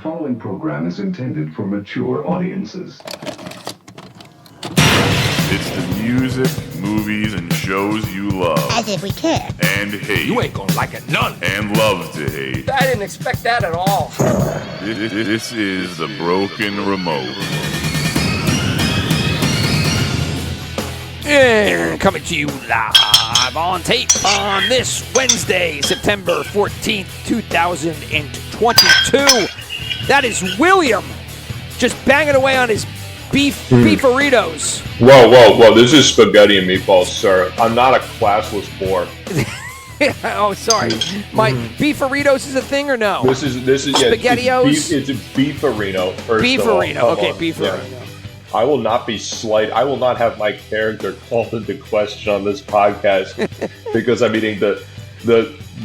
following program is intended for mature audiences. It's the music, movies, and shows you love. As if we care. And hate. You ain't gonna like it none. And love to hate. I didn't expect that at all. This is the Broken Remote. And coming to you live on tape on this Wednesday, September 14th, 2022. That is William just banging away on his beefaritos. Whoa. This is spaghetti and meatballs, sir. I'm not a classless pork. Oh, sorry. My beefaritos is a thing or no? This is SpaghettiOs? It's a beefarino. Beefarino. Okay, beefarino. Yeah. I will not be slight. I will not have my character called into question on this podcast because I'm eating the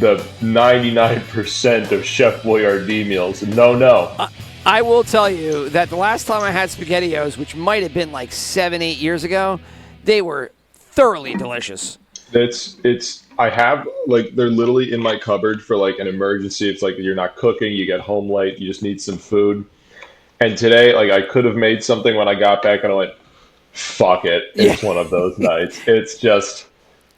99% of Chef Boyardee meals. No. I will tell you that the last time I had SpaghettiOs, which might have been like 7-8 years ago, they were thoroughly delicious. I have, like, they're literally in my cupboard for, like, an emergency. It's like you're not cooking, you get home late, you just need some food. And today, like, I could have made something when I got back, and I went, fuck it. It's one of those nights. It's just,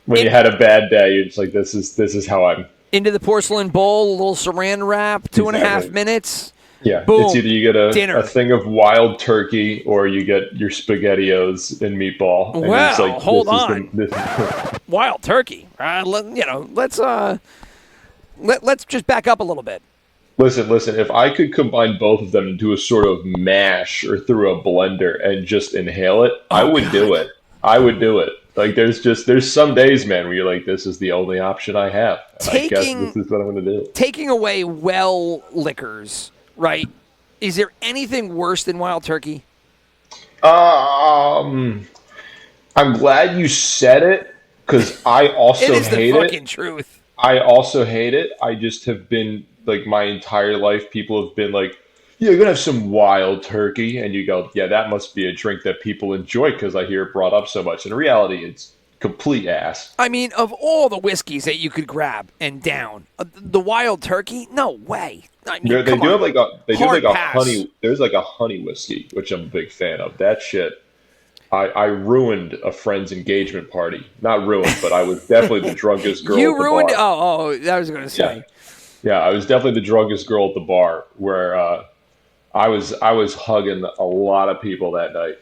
when you had a bad day, you're just like, this is how I'm. Into the porcelain bowl, a little saran wrap, 2.5 minutes. Yeah, boom, it's either you get dinner. a thing of wild turkey or you get your SpaghettiOs and meatball. And well, it's like, hold on. Wild turkey. Let's just back up a little bit. Listen. If I could combine both of them into a sort of mash or through a blender and just inhale it, I would do it. I would do it. Like, there's some days, man, where you're like, this is the only option I have. I guess this is what I'm going to do. Taking away well liquors, right? Is there anything worse than wild turkey? I'm glad you said it, because I also hate it. It is the fucking truth. I also hate it. I just have been, like, my entire life, people have been like, yeah, you're going to have some wild turkey. And you go, yeah, that must be a drink that people enjoy because I hear it brought up so much. In reality, it's complete ass. I mean, of all the whiskeys that you could grab and down, the wild turkey, no way. I mean, They do have like a pass. honey. There's like a honey whiskey, which I'm a big fan of. That shit. I ruined a friend's engagement party. Not ruined, but I was definitely the drunkest girl. You at the ruined. bar. Oh, I was going to say. Yeah, I was definitely the drunkest girl at the bar. Where I was hugging a lot of people that night.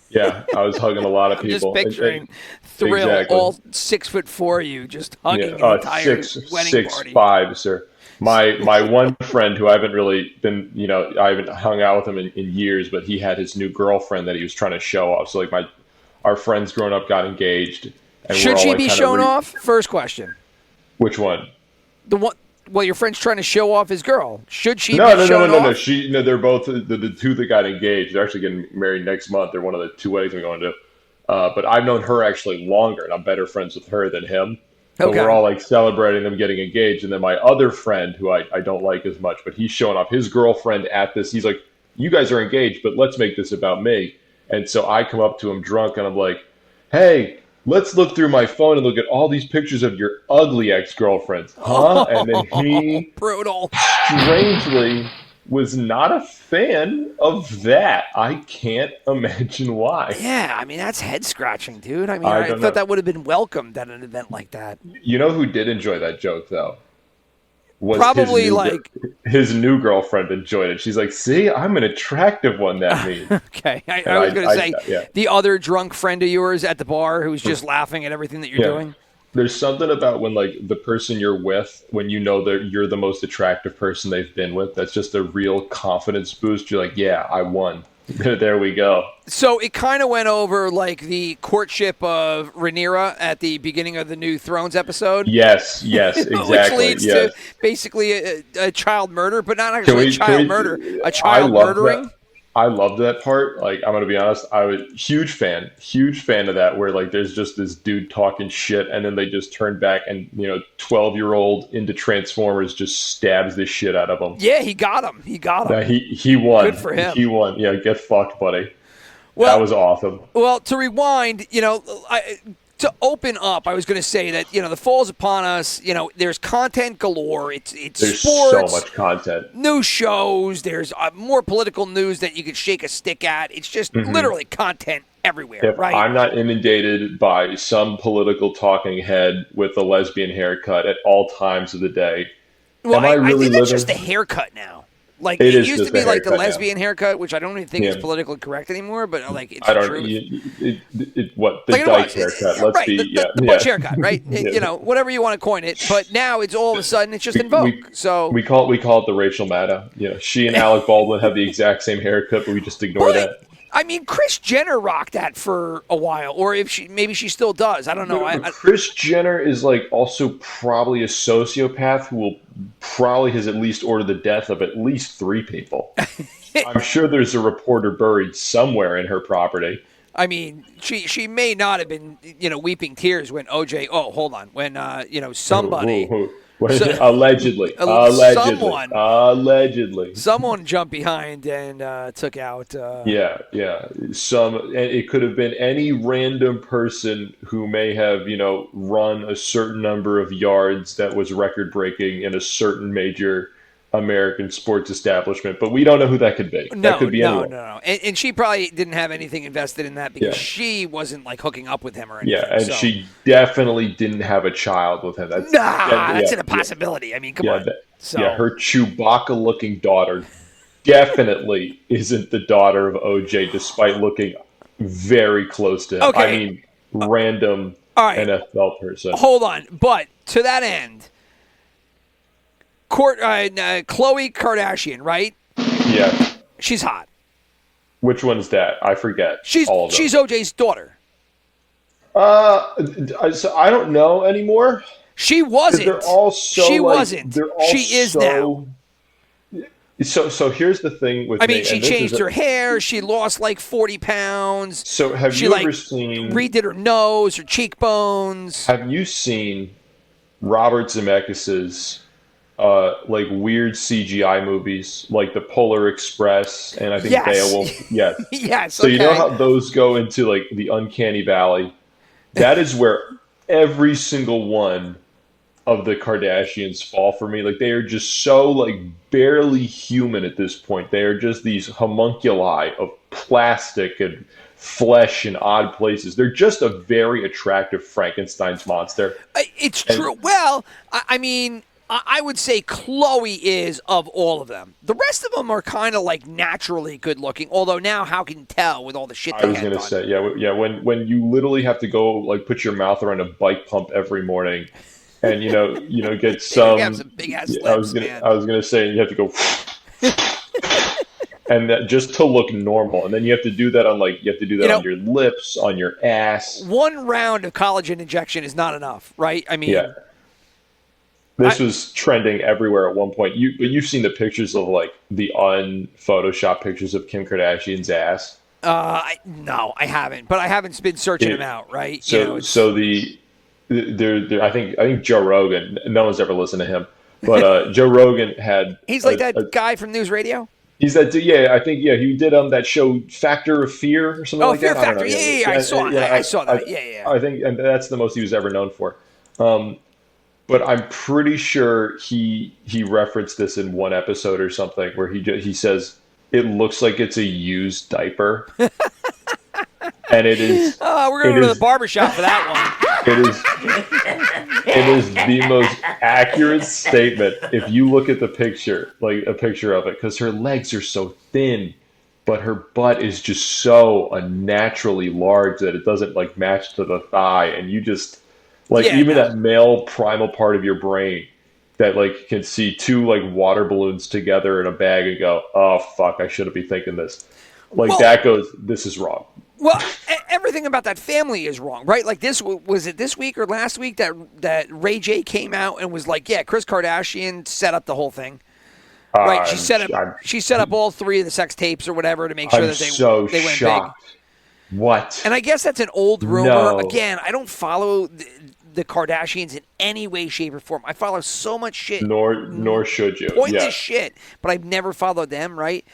Yeah, I was hugging a lot of people. Just picturing Thrill, exactly. all 6'4" you, just hugging an entire wedding party. 6'5", sir. My one friend who I haven't really been, I haven't hung out with him in years, but he had his new girlfriend that he was trying to show off. So, like, our friends growing up got engaged. And Should she like be shown off? First question. Which one? The one. Well, your friend's trying to show off his girl. Should she be shown off? No. They're both the two that got engaged. They're actually getting married next month. They're one of the two weddings we're going to. But I've known her actually longer, and I'm better friends with her than him. But we're all like celebrating them getting engaged. And then my other friend, who I don't like as much, but he's showing off his girlfriend at this. He's like, you guys are engaged, but let's make this about me. And so I come up to him drunk, and I'm like, hey, let's look through my phone and look at all these pictures of your ugly ex-girlfriends. Huh? And then he brutal. Strangely was not a fan of that. I can't imagine why. Yeah, I mean, that's head-scratching, dude. I mean, I thought that would have been welcomed at an event like that. You know who did enjoy that joke, though? Was probably his new girlfriend enjoyed it. She's like, see, I'm an attractive one, that means. Okay. I was going to say, the other drunk friend of yours at the bar who's just laughing at everything that you're doing. There's something about when, like, the person you're with, when you know that you're the most attractive person they've been with, that's just a real confidence boost. You're like, yeah, I won. There we go. So it kind of went over like the courtship of Rhaenyra at the beginning of the new Thrones episode. Yes, exactly. Which leads to basically a child murder, but not actually a child murdering. I loved that part. Like, I'm going to be honest, I was huge fan of that, where, like, there's just this dude talking shit, and then they just turn back and, 12-year-old into Transformers just stabs the shit out of him. Yeah, he got him. Yeah, he won. Good for him. He won. Yeah, get fucked, buddy. Well, that was awesome. Well, to rewind, to open up, I was going to say that, the fall's upon us. There's content galore. There's sports, so much content. New shows. There's more political news that you could shake a stick at. It's just literally content everywhere, if right? I'm not inundated by some political talking head with a lesbian haircut at all times of the day, well, am I really think living? It's just a haircut now. Like it used to be like the lesbian haircut, which I don't even think is Yeah. politically correct anymore. But like, it's I don't. true. What the Like dyke haircut? Let's right, be the butch haircut, right? Whatever you want to coin it. But now it's all of a sudden it's just in vogue. So we call it the Rachel Maddow. She and Alec Baldwin have the exact same haircut, but we just ignore that. I mean, Kris Jenner rocked that for a while, or maybe she still does. I don't know. Kris Jenner is also probably a sociopath who probably has at least ordered the death of at least 3 people. I'm sure there's a reporter buried somewhere in her property. I mean, she may not have been, weeping tears when OJ. Oh, hold on, when somebody. Allegedly. Someone jumped behind and took out. Yeah. And it could have been any random person who may have, run a certain number of yards that was record breaking in a certain major American sports establishment, but we don't know who that could be. That could be anyone. No. And she probably didn't have anything invested in that because she wasn't hooking up with him or anything. Yeah, and she definitely didn't have a child with him. That's an impossibility. Yeah. I mean, come on. Her Chewbacca-looking daughter definitely isn't the daughter of OJ, despite looking very close to him. Okay. I mean, random NFL person. Hold on, but to that end. Khloe Kardashian, right? Yeah. She's hot. Which one's that? I forget. She's OJ's daughter. So I don't know anymore. She wasn't. They're all so. She wasn't. They're all she is now. So here's the thing with me. I mean, she changed her hair. She lost 40 pounds. So have you ever seen? Redid her nose, her cheekbones. Have you seen Robert Zemeckis's? Weird CGI movies like the Polar Express and I think Beowulf. Yes. Yes. So you know how those go into the uncanny valley? That is where every single one of the Kardashians fall for me. They are just so barely human at this point. They are just these homunculi of plastic and flesh in odd places. They're just a very attractive Frankenstein's monster. It's true. Well, I mean, I would say Khloe is of all of them. The rest of them are kind of naturally good looking. Although now, how can you tell with all the shit? I was going to say, yeah. When you literally have to go put your mouth around a bike pump every morning, and get some. You have some big ass lips, I was going to say you have to go, and that just to look normal, and then you have to do that on on your lips, on your ass. One round of collagen injection is not enough, right? I mean. Yeah. This was trending everywhere at one point. You've seen the pictures of the unphotoshopped pictures of Kim Kardashian's ass. No, I haven't. But I haven't been searching them out, right? So I think Joe Rogan. No one's ever listened to him, but Joe Rogan had. He's that guy from News Radio. He's that. Yeah, I think. Yeah, he did that show Factor of Fear or something like Fear that. Factor. Yeah, I saw that. Yeah. I think, and that's the most he was ever known for. But I'm pretty sure he referenced this in one episode or something where he says it looks like it's a used diaper, and it is. Oh, we're gonna go to the barbershop for that one. It is the most accurate statement if you look at the picture, a picture of it, because her legs are so thin, but her butt is just so unnaturally large that it doesn't match to the thigh, and you just. That male primal part of your brain that can see 2 water balloons together in a bag and go, oh fuck, I shouldn't be thinking this. That goes, this is wrong. Well, everything about that family is wrong, right? This was it this week or last week that Ray J came out and was Kris Kardashian set up the whole thing. Right? She set up all 3 of the sex tapes or whatever to make sure that they went shocked. Big. What? And I guess that's an old rumor. No. Again, I don't follow the Kardashians in any way, shape, or form. I follow so much shit. Nor should you. Pointless shit. But I've never followed them, right?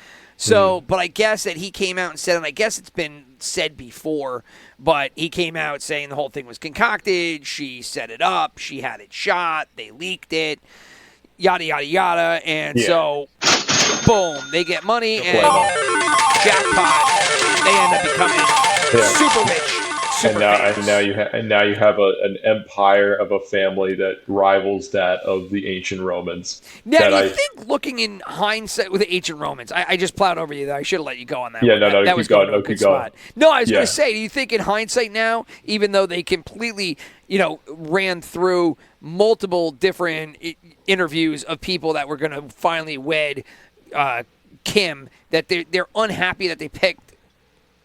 So, but I guess that he came out and said, and I guess it's been said before, but he came out saying the whole thing was concocted. She set it up. She had it shot. They leaked it. Yada, yada, yada. And so, boom, they get money and jackpot. They end up becoming super rich. And now you have an empire of a family that rivals that of the ancient Romans. Now, you think looking in hindsight with the ancient Romans, I just plowed over you there. I should have let you go on that. Yeah, one. That keep going. No, keep going. No, I was going to say, do you think in hindsight now, even though they completely, ran through multiple different interviews of people that were going to finally wed Kim, that they're unhappy that they picked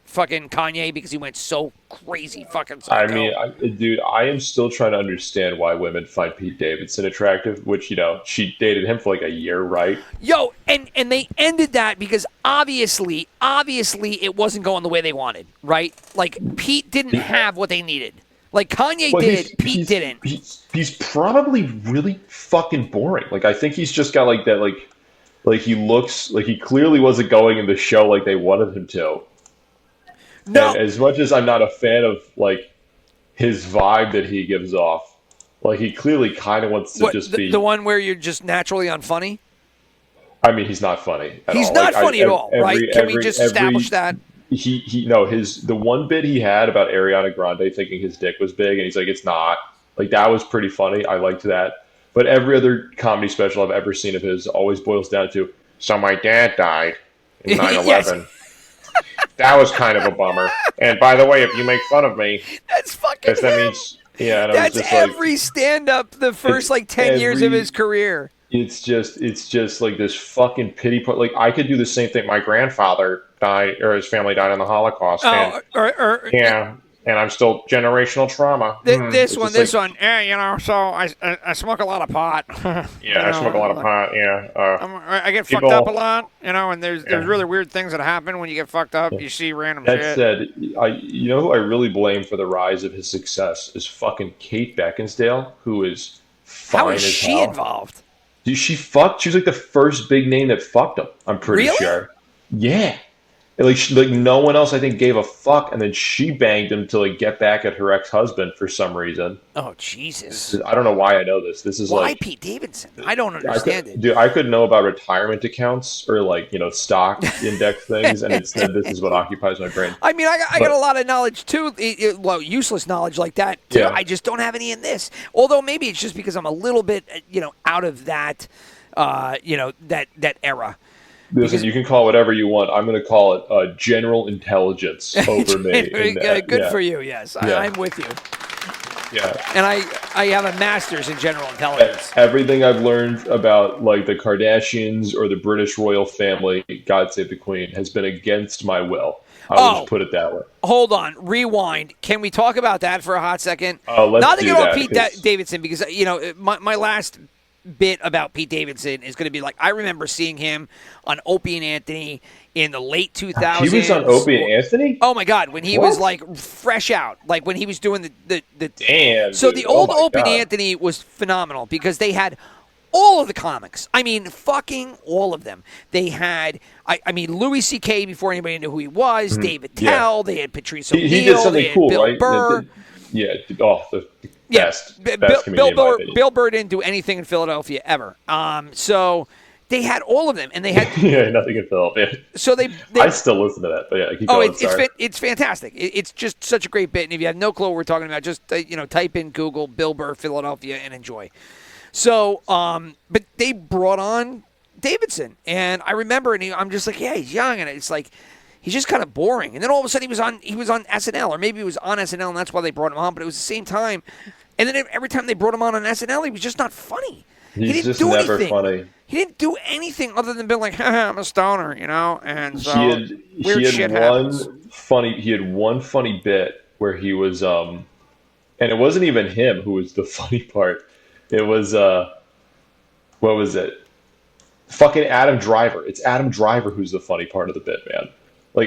fucking Kanye because he went so crazy fucking psycho? I mean, dude, I am still trying to understand why women find Pete Davidson attractive, which, she dated him for like a year, right? Yo, and they ended that because obviously it wasn't going the way they wanted, right? Like, Pete didn't have what they needed. Like, Kanye did, Pete didn't. He's probably really fucking boring. Like, I think he's just got like that, like he looks like he clearly wasn't going in the show like they wanted him to. No. And as much as I'm not a fan of like his vibe that he gives off, like he clearly kind of wants to just be the one where you're just naturally unfunny. I mean, he's not funny. He's not funny at all, right? Can we just establish that? The one bit he had about Ariana Grande thinking his dick was big, and he's like, it's not. Like, that was pretty funny. I liked that. But every other comedy special I've ever seen of his always boils down to, so my dad died in 9/11. Yes. That was kind of a bummer. And by the way, if you make fun of me, that's fucking him. That means, and that's every stand-up the first 10 years of his career. It's just like this fucking pity point. Like, I could do the same thing. My grandfather died, or his family died in the Holocaust. And I'm still generational trauma. This one. Yeah, so I smoke a lot of pot. I smoke a lot of pot. Yeah. I get fucked up a lot, and there's really weird things that happen when you get fucked up. You see random shit. That said, who I really blame for the rise of his success is fucking Kate Beckinsale, who is fine How is as she hell. involved? Dude, she was like the first big name that fucked him. I'm pretty sure. Yeah. Like no one else, I think, gave a fuck, and then she banged him to get back at her ex-husband for some reason. Oh, Jesus! I don't know why I know this. This is why Pete Davidson? I don't understand it. Dude, I could know about retirement accounts or stock index things, and instead this is what occupies my brain. I mean, I got a lot of knowledge too. Useless knowledge like that too. Yeah. I just don't have any in this. Although maybe it's just because I'm a little bit, out of that, that era. Listen, you can call it whatever you want. I'm going to call it general intelligence over me. Good for you, yes. Yeah. I'm with you. Yeah. And I have a master's in general intelligence. Everything I've learned about the Kardashians or the British royal family, God save the Queen, has been against my will. I'll just put it that way. Hold on. Rewind. Can we talk about that for a hot second? Let's Not to do get that, on Pete Davidson, because, my last bit about Pete Davidson is going to be I remember seeing him on Opie and Anthony in the late 2000s. He was on Opie and Anthony? Oh my God, when he was fresh out, when he was doing the damn. So dude. the old Opie and Anthony was phenomenal because they had all of the comics. I mean, fucking all of them. They had, Louis C.K. before anybody knew who he was, David Tell, they had Patrice O'Neal, he did something they had cool, Bill right? Burr. Best Bill Burr didn't do anything in Philadelphia ever. So they had all of them, and they had nothing in Philadelphia. So they I still listen to that, but yeah, keep going. It's fantastic. It's just such a great bit, and if you have no clue what we're talking about, just type in Google Bill Burr Philadelphia and enjoy. So, but they brought on Davidson, and I remember, and I'm just like, he's young, and it's he's just kind of boring. And then all of a sudden he was on SNL, or maybe he was on SNL, and that's why they brought him on. But it was the same time. And then every time they brought him on SNL, he was just not funny. He's he didn't just do never anything. funny. He didn't do anything other than being I'm a stoner, and so he had one funny bit where he was, and it wasn't even him who was the funny part. It was, what was it? Fucking Adam Driver. It's Adam Driver who's the funny part of the bit, man.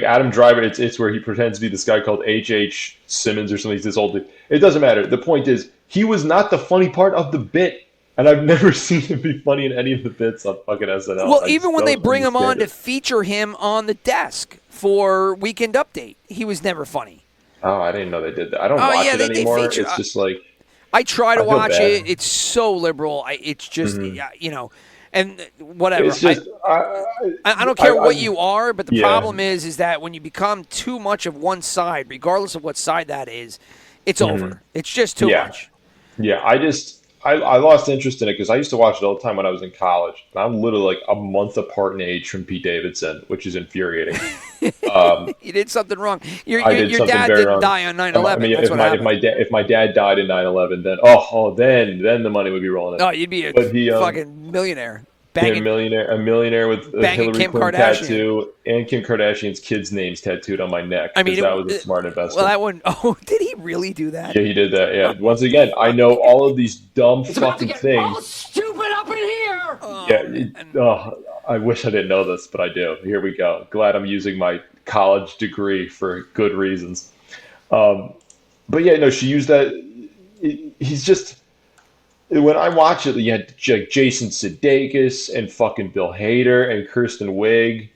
Adam Driver, it's where he pretends to be this guy called H.H. Simmons or something. He's this old dude. It doesn't matter. The point is, he was not the funny part of the bit And I've never seen him be funny in any of the bits on fucking SNL. Well, even when they bring him on to feature him on the desk for Weekend Update, he was never funny. Oh, I didn't know they did that. I don't watch it anymore. It's just like... I try to watch it. It's so liberal. It's just, and whatever. It's just, I don't care what you are, but the problem is that when you become too much of one side, regardless of what side that is, it's over. It's just too much. Yeah, I lost interest in it because I used to watch it all the time when I was in college. And I'm literally like a month apart in age from Pete Davidson, which is infuriating. You did something wrong. Your dad didn't die on 9/11. I mean, That's if my dad died in 9/11, then then the money would be rolling in. Oh, you'd be a fucking millionaire. A millionaire with a Hillary Kim Clinton Kardashian. tattoo and Kim Kardashian's kids' names tattooed on my neck. I mean, that was a smart investment. Well, that one. Oh, did he really do that? Yeah, he did that. Yeah. Once again, I know all of these dumb fucking things. All stupid up in here. I wish I didn't know this, but I do. Here we go. Glad I'm using my college degree for good reasons. But yeah, no, she used that. He's just. When I watch it, you had Jason Sudeikis and fucking Bill Hader and Kristen Wiig.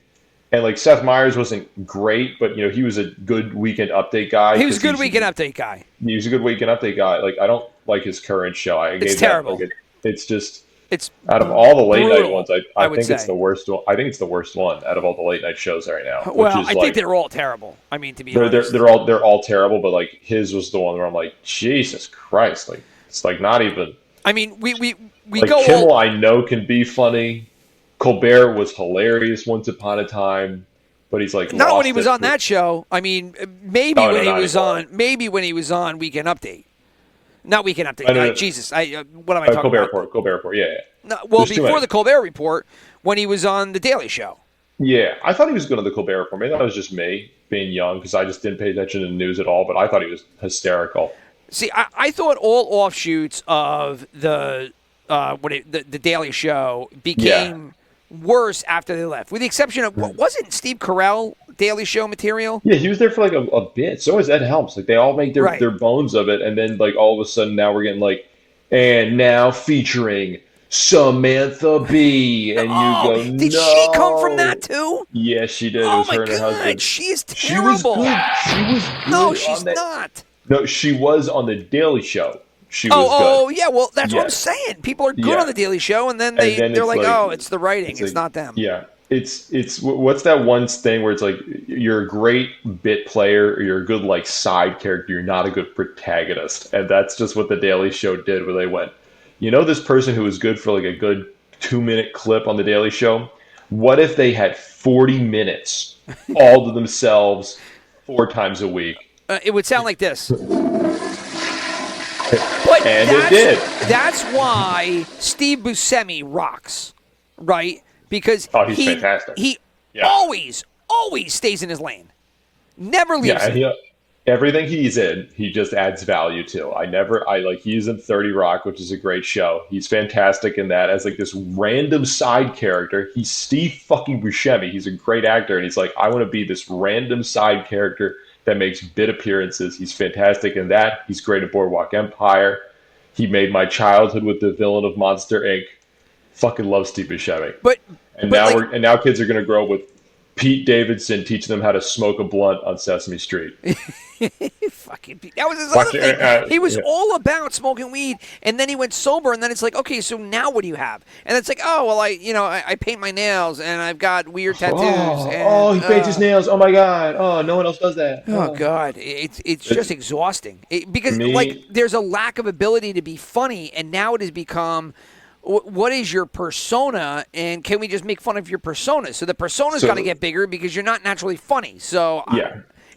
And like Seth Meyers wasn't great, but he was a good Weekend Update guy. He was a good Weekend Update guy. He was a good Weekend Update guy. Like I don't like his current show. It's terrible. It's just it's out of all the late night ones. I think say. it's the worst one. I think it's the worst one out of all the late night shows right now. Well, I think they're all terrible. I mean, to be honest, they're all terrible. But like his was the one where I'm like, Jesus Christ! Like it's like not even. I mean, we like go Kimmel. I know can be funny. Colbert was hilarious once upon a time, but he's like not when he was on that show. I mean, maybe when he was on Weekend Update, not Weekend Update. Jesus, what am I talking Colbert about? Report. Colbert Report. Yeah. No, well, before the Colbert Report, when he was on the Daily Show. Yeah, I thought he was good on the Colbert Report. Maybe that was just me being young because I just didn't pay attention to the news at all. But I thought he was hysterical. See, I thought all offshoots of the Daily Show became worse after they left, with the exception of wasn't Steve Carell Daily Show material? Yeah, he was there for like a bit. So is Ed Helms. Like they all make their bones of it, and then like all of a sudden now we're getting like, and now featuring Samantha Bee, and you go, did she come from that too? Yes, she did. Oh it was my her and her God, husband. she is terrible. She was good. No, she's not. No, she was on the Daily Show. She was good. Yeah. Well, that's what I'm saying. People are good on the Daily Show, and then they're like, oh, it's the writing. It's not them. Yeah. It's what's that one thing where it's like you're a great bit player or you're a good like side character, you're not a good protagonist. And that's just what the Daily Show did, where they went, this person who was good for like a good 2-minute clip on the Daily Show, what if they had 40 minutes all to themselves 4 times a week? It would sound like this. But it did. That's why Steve Buscemi rocks, right? Because he's fantastic. He always stays in his lane. Never leaves it. Yeah, everything he's in, he just adds value to. He's in 30 Rock, which is a great show. He's fantastic in that as like this random side character. He's Steve fucking Buscemi. He's a great actor, and he's like, I want to be this random side character that makes bit appearances. He's fantastic in that. He's great at Boardwalk Empire. He made my childhood with the villain of Monster Inc. Fucking love Steve Buscemi. Now kids are gonna grow up with Pete Davidson teaching them how to smoke a blunt on Sesame Street. Fucking Pete. That was his other thing. He was all about smoking weed, and then he went sober, and then it's like, okay, so now what do you have? And it's like, oh, well, I paint my nails, and I've got weird tattoos. He paints his nails. Oh my God. Oh, no one else does that. Oh God, it's just exhausting. Because there's a lack of ability to be funny, and now it has become, what is your persona, and can we just make fun of your persona? So the persona's got to get bigger because you're not naturally funny. So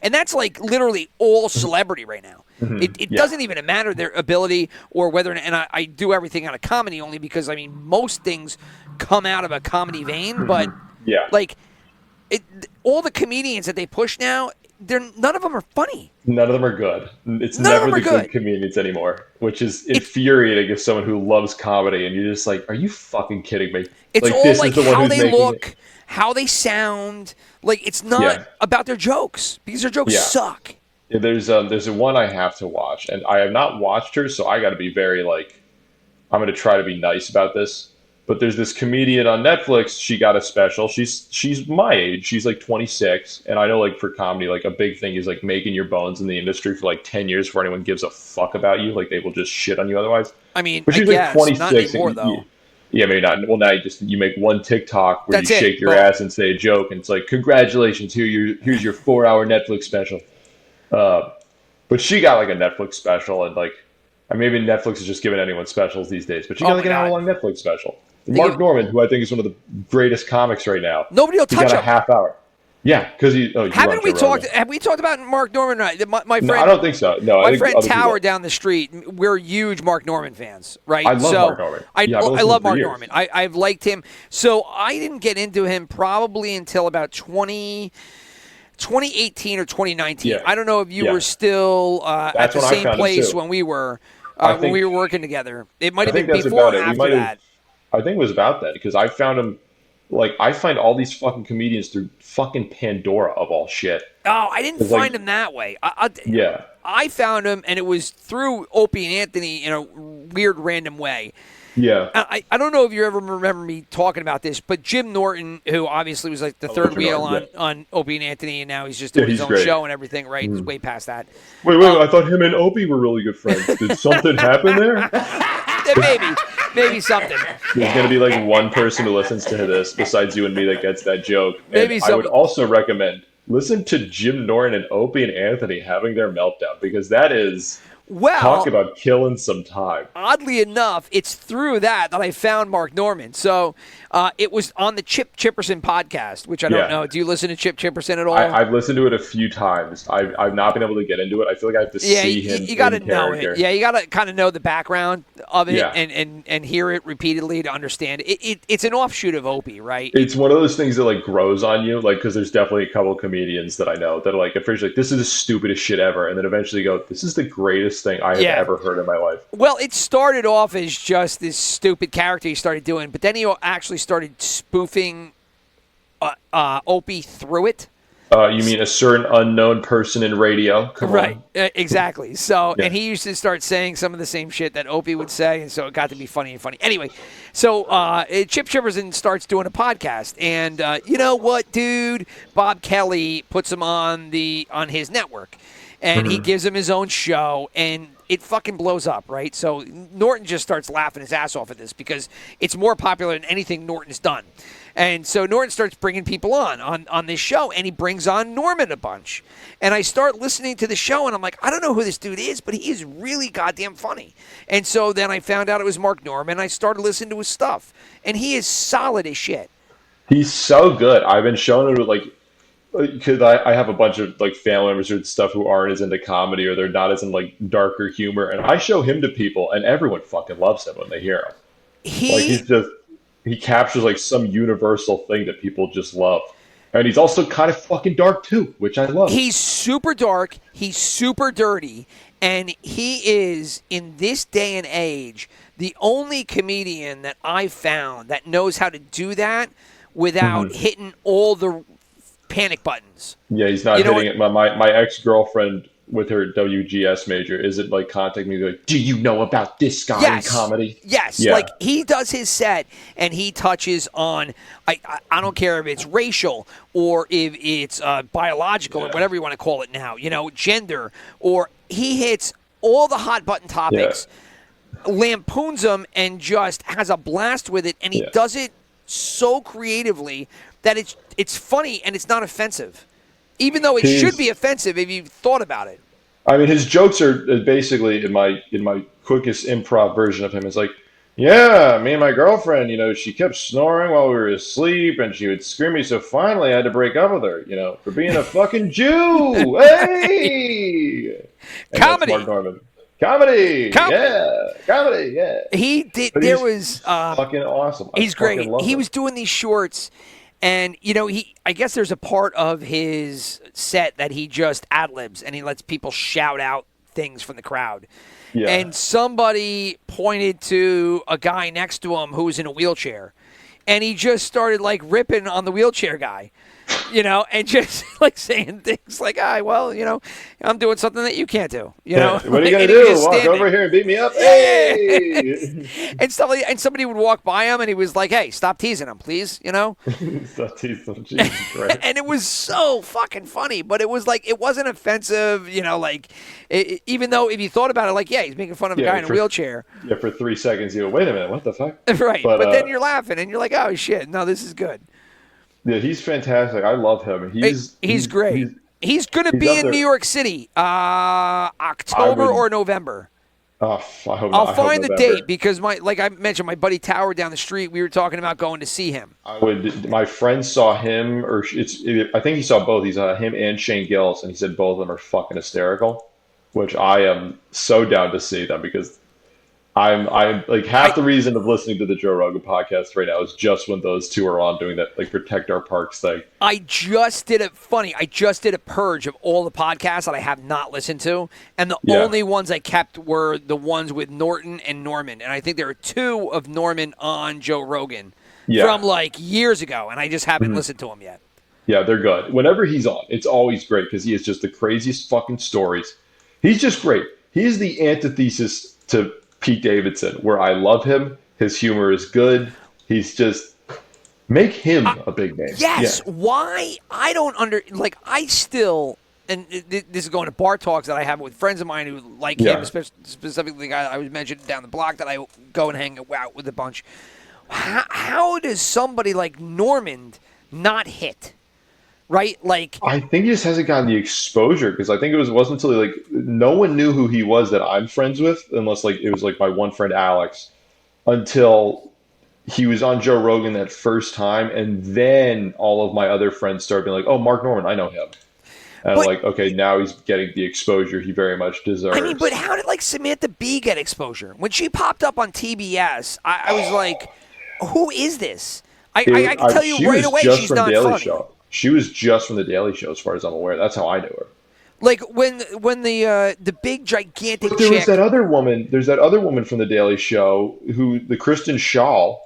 and that's like literally all celebrity right now. Mm-hmm. It doesn't even matter their ability or whether, and I do everything out of comedy only because, I mean, most things come out of a comedy vein, but all the comedians that they push now, none of them are funny. None of them are good. It's never the good comedians anymore, which is infuriating as someone who loves comedy, and you're just like, are you fucking kidding me? It's all like how they look, how they sound. Like, it's not about their jokes, because their jokes suck. Yeah, there's a one I have to watch, and I have not watched her, so I got to be very, like, I'm going to try to be nice about this. But there's this comedian on Netflix. She got a special. She's my age. She's like 26, and I know like for comedy, like a big thing is like making your bones in the industry for like 10 years before anyone gives a fuck about you. Like they will just shit on you otherwise. I mean, but she's like 26. Not anymore, though. Yeah, maybe not. Well, now you make one TikTok where That's you shake your ass and say a joke, and it's like, congratulations, here's your 4-hour Netflix special. But she got like a Netflix special, and like, maybe Netflix is just giving anyone specials these days. But she got like an hour-long Netflix special. Mark Norman, who I think is one of the greatest comics right now. Nobody will touch him. He got a half hour. Yeah, because Have we talked about Mark Norman? Right? My friend. No, I don't think so. No, my friend Tower down the street. We're huge Mark Norman fans, right? I love Mark Norman. I love Mark Norman. I've liked him. So I didn't get into him probably until about 2018 or 2019. Yeah. I don't know if you were still at the same place when we were working together. It might have been before or after that. I think it was about that because I found him. Like, I find all these fucking comedians through fucking Pandora of all shit. Oh, I didn't find him that way. I found him, and it was through Opie and Anthony in a weird, random way. Yeah. I don't know if you ever remember me talking about this, but Jim Norton, who obviously was like the third wheel on Opie and Anthony, and now he's just doing his own show and everything, right? He's way past that. Wait, I thought him and Opie were really good friends. Did something happen there? Maybe something. There's going to be like one person who listens to this besides you and me that gets that joke. And I would also recommend listen to Jim Norton and Opie and Anthony having their meltdown because that is talk about killing some time. Oddly enough, it's through that I found Mark Norman. So it was on the Chip Chipperson podcast, which I don't know. Do you listen to Chip Chipperson at all? I've listened to it a few times. I've not been able to get into it. I feel like I have to see him. You got to know it. Yeah, you got to kind of know the background of it and hear it repeatedly to understand it. It's an offshoot of Opie, right? It's one of those things that like grows on you, like because there's definitely a couple of comedians that I know that are like at first like this is the stupidest shit ever, and then eventually go, this is the greatest thing I have ever heard in my life. Well, it started off as just this stupid character he started doing, but then he actually started spoofing Opie through it. You mean a certain unknown person in radio? Come on. Exactly. So, and he used to start saying some of the same shit that Opie would say, and so it got to be funny and funny. Anyway, so Chip Chipperson starts doing a podcast, and you know what, dude? Bob Kelly puts him on his network, and he gives him his own show, and it fucking blows up, right? So Norton just starts laughing his ass off at this because it's more popular than anything Norton's done. And so Norton starts bringing people on this show, and he brings on Norman a bunch. And I start listening to the show, and I'm like, I don't know who this dude is, but he is really goddamn funny. And so then I found out it was Mark Norman, and I started listening to his stuff. And he is solid as shit. He's so good. I've been showing it like, because I have a bunch of like family members and stuff who aren't as into comedy or they're not as in like darker humor, and I show him to people, and everyone fucking loves him when they hear him. He captures like some universal thing that people just love, and he's also kind of fucking dark too, which I love. He's super dark. He's super dirty, and he is in this day and age the only comedian that I've found that knows how to do that without hitting all the panic buttons. Yeah, he's not hitting it. My ex-girlfriend with her WGS major isn't like contacting me like, do you know about this guy in comedy? Yes. Yeah. Like he does his set and he touches on, I don't care if it's racial or if it's biological or whatever you want to call it now, gender, or he hits all the hot button topics, lampoons them, and just has a blast with it. And he does it so creatively that it's funny and it's not offensive, even though it should be offensive if you thought about it. I mean, his jokes are basically in my quickest improv version of him. It's like, yeah, me and my girlfriend, she kept snoring while we were asleep, and she would scream me. So finally, I had to break up with her, for being a fucking Jew. Hey, and comedy, Mark Norman. Comedy, yeah, comedy, yeah. He did. But there was fucking awesome. He's great. He was doing these shorts. And, I guess there's a part of his set that he just ad-libs and he lets people shout out things from the crowd. Yeah. And somebody pointed to a guy next to him who was in a wheelchair. And he just started, ripping on the wheelchair guy. and just like saying things like, well, I'm doing something that you can't do, What are you going to do? Walk over here and beat me up? Yeah. Hey! And stuff like, and somebody would walk by him and he was like, hey, stop teasing him, please, Stop teasing him, Jesus Christ. And it was so fucking funny, but it was like, it wasn't offensive, even though if you thought about it, like, yeah, he's making fun of a guy in a wheelchair. Yeah, for 3 seconds, you go, wait a minute, what the fuck? Right, but then you're laughing and you're like, oh shit, no, this is good. Yeah, he's fantastic. I love him. He's great. He's going to be in New York City, October or November. Oh, I'll find the date because like I mentioned, my buddy Tower down the street, we were talking about going to see him. My friend saw him, I think he saw both. He saw him and Shane Gillis, and he said both of them are fucking hysterical, which I am so down to see them because I'm like half the reason of listening to the Joe Rogan podcast right now is just when those two are on doing that, like, Protect Our Parks thing. I just did a purge of all the podcasts that I have not listened to, and the only ones I kept were the ones with Norton and Norman, and I think there are 2 of Norman on Joe Rogan from like years ago, and I just haven't listened to them yet. Yeah, they're good. Whenever he's on, it's always great because he has just the craziest fucking stories. He's just great. He's the antithesis to Pete Davidson, where I love him. His humor is good. He's just make him a big name. Yes. Yeah. Why? I don't I still, and this is going to bar talks that I have with friends of mine who like him, specifically the guy I was mentioning down the block that I go and hang out with a bunch. How does somebody like Norman not hit? Right, like I think he just hasn't gotten the exposure because I think it wasn't until no one knew who he was that I'm friends with, unless it was my one friend Alex, until he was on Joe Rogan that first time, and then all of my other friends started being like, "Oh, Mark Norman, I know him," and I'm like, "Okay, now he's getting the exposure he very much deserves." I mean, but how did Samantha Bee get exposure when she popped up on TBS? I was like, "Who is this?" I can tell you right away, she's not funny. Show. She was just from The Daily Show, as far as I'm aware. That's how I knew her. Like when the big gigantic but there was that other woman. There's that other woman from The Daily Show the Kristen Schaal,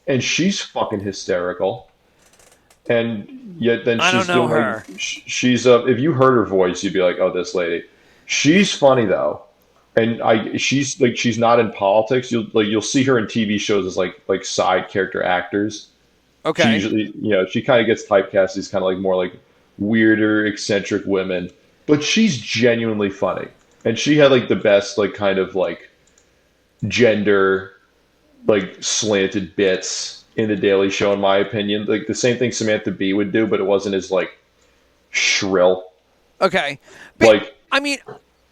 and she's fucking hysterical. And yet then I don't know her. She's if you heard her voice, you'd be like, oh, this lady. She's funny though, and she's not in politics. You'll see her in TV shows as like side character actors. Okay. She usually, she kind of gets typecast as kind of like more like weirder, eccentric women, but she's genuinely funny. And she had the best kind of gender slanted bits in The Daily Show, in my opinion. The same thing Samantha Bee would do, but it wasn't as shrill. Okay. But, I mean,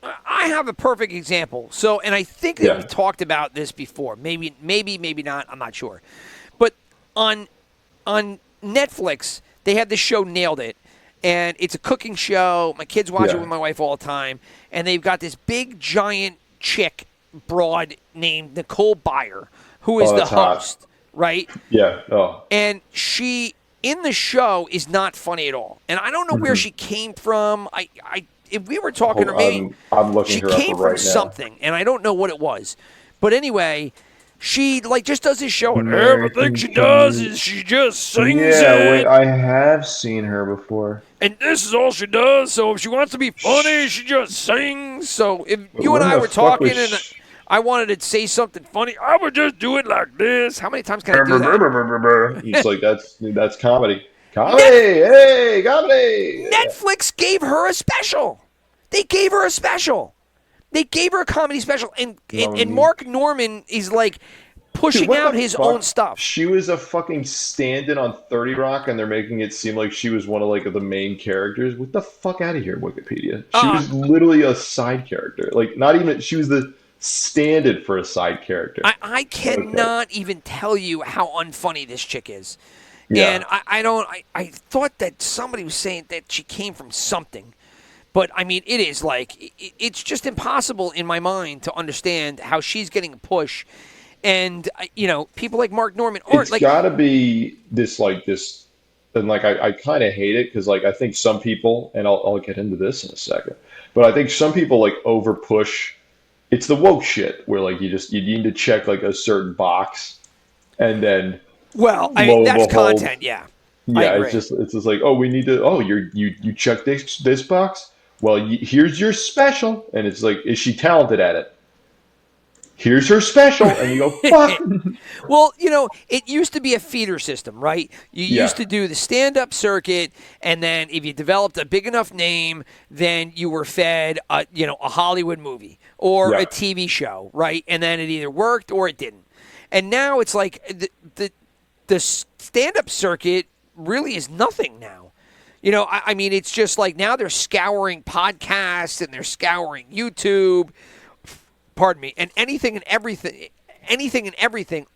I have a perfect example. So, and I think that we've talked about this before. Maybe not. I'm not sure. But on Netflix, they have this show Nailed It, and it's a cooking show. My kids watch it with my wife all the time, and they've got this big, giant chick broad named Nicole Byer, who is the host, right? Yeah. Oh. And she, in the show, is not funny at all. And I don't know where she came from. If we were talking, or maybe I'm looking she her up came right from something, and I don't know what it was. But anyway, she just does this show, and everything she does is she just sings it. Wait, I have seen her before. And this is all she does. So if she wants to be funny, she just sings. So if you and I were talking, and I wanted to say something funny, I would just do it like this. How many times can I do that? It's like that's comedy. Hey, comedy. Netflix gave her a special. They gave her a special. They gave her a comedy special, and Mark Norman is pushing out his own stuff. She was a fucking stand-in on 30 Rock, and they're making it seem like she was one of the main characters. What the fuck out of here, Wikipedia? She was literally a side character. Not even, she was the stand-in for a side character. I cannot even tell you how unfunny this chick is. Yeah. And I thought that somebody was saying that she came from something. But, I mean, it is it's just impossible in my mind to understand how she's getting a push. And, people like Mark Norman aren't. It's got to be this, and, I kind of hate it because, I think some people, and I'll get into this in a second, but I think some people, over push. It's the woke shit where, you need to check, a certain box, and then. Well, I mean, that's content, yeah. I Yeah, agree. it's just like, oh, we need to. Oh, you check this box. Well, here's your special, and it's like, is she talented at it? Here's her special, and you go, fuck. Well, it used to be a feeder system, right? You used Yeah, to do the stand-up circuit, and then if you developed a big enough name, then you were fed, a Hollywood movie or yeah, a TV show, right? And then it either worked or it didn't. And now it's like the stand-up circuit really is nothing now. I mean, it's just like now they're scouring podcasts and they're scouring YouTube, pardon me, and anything and everything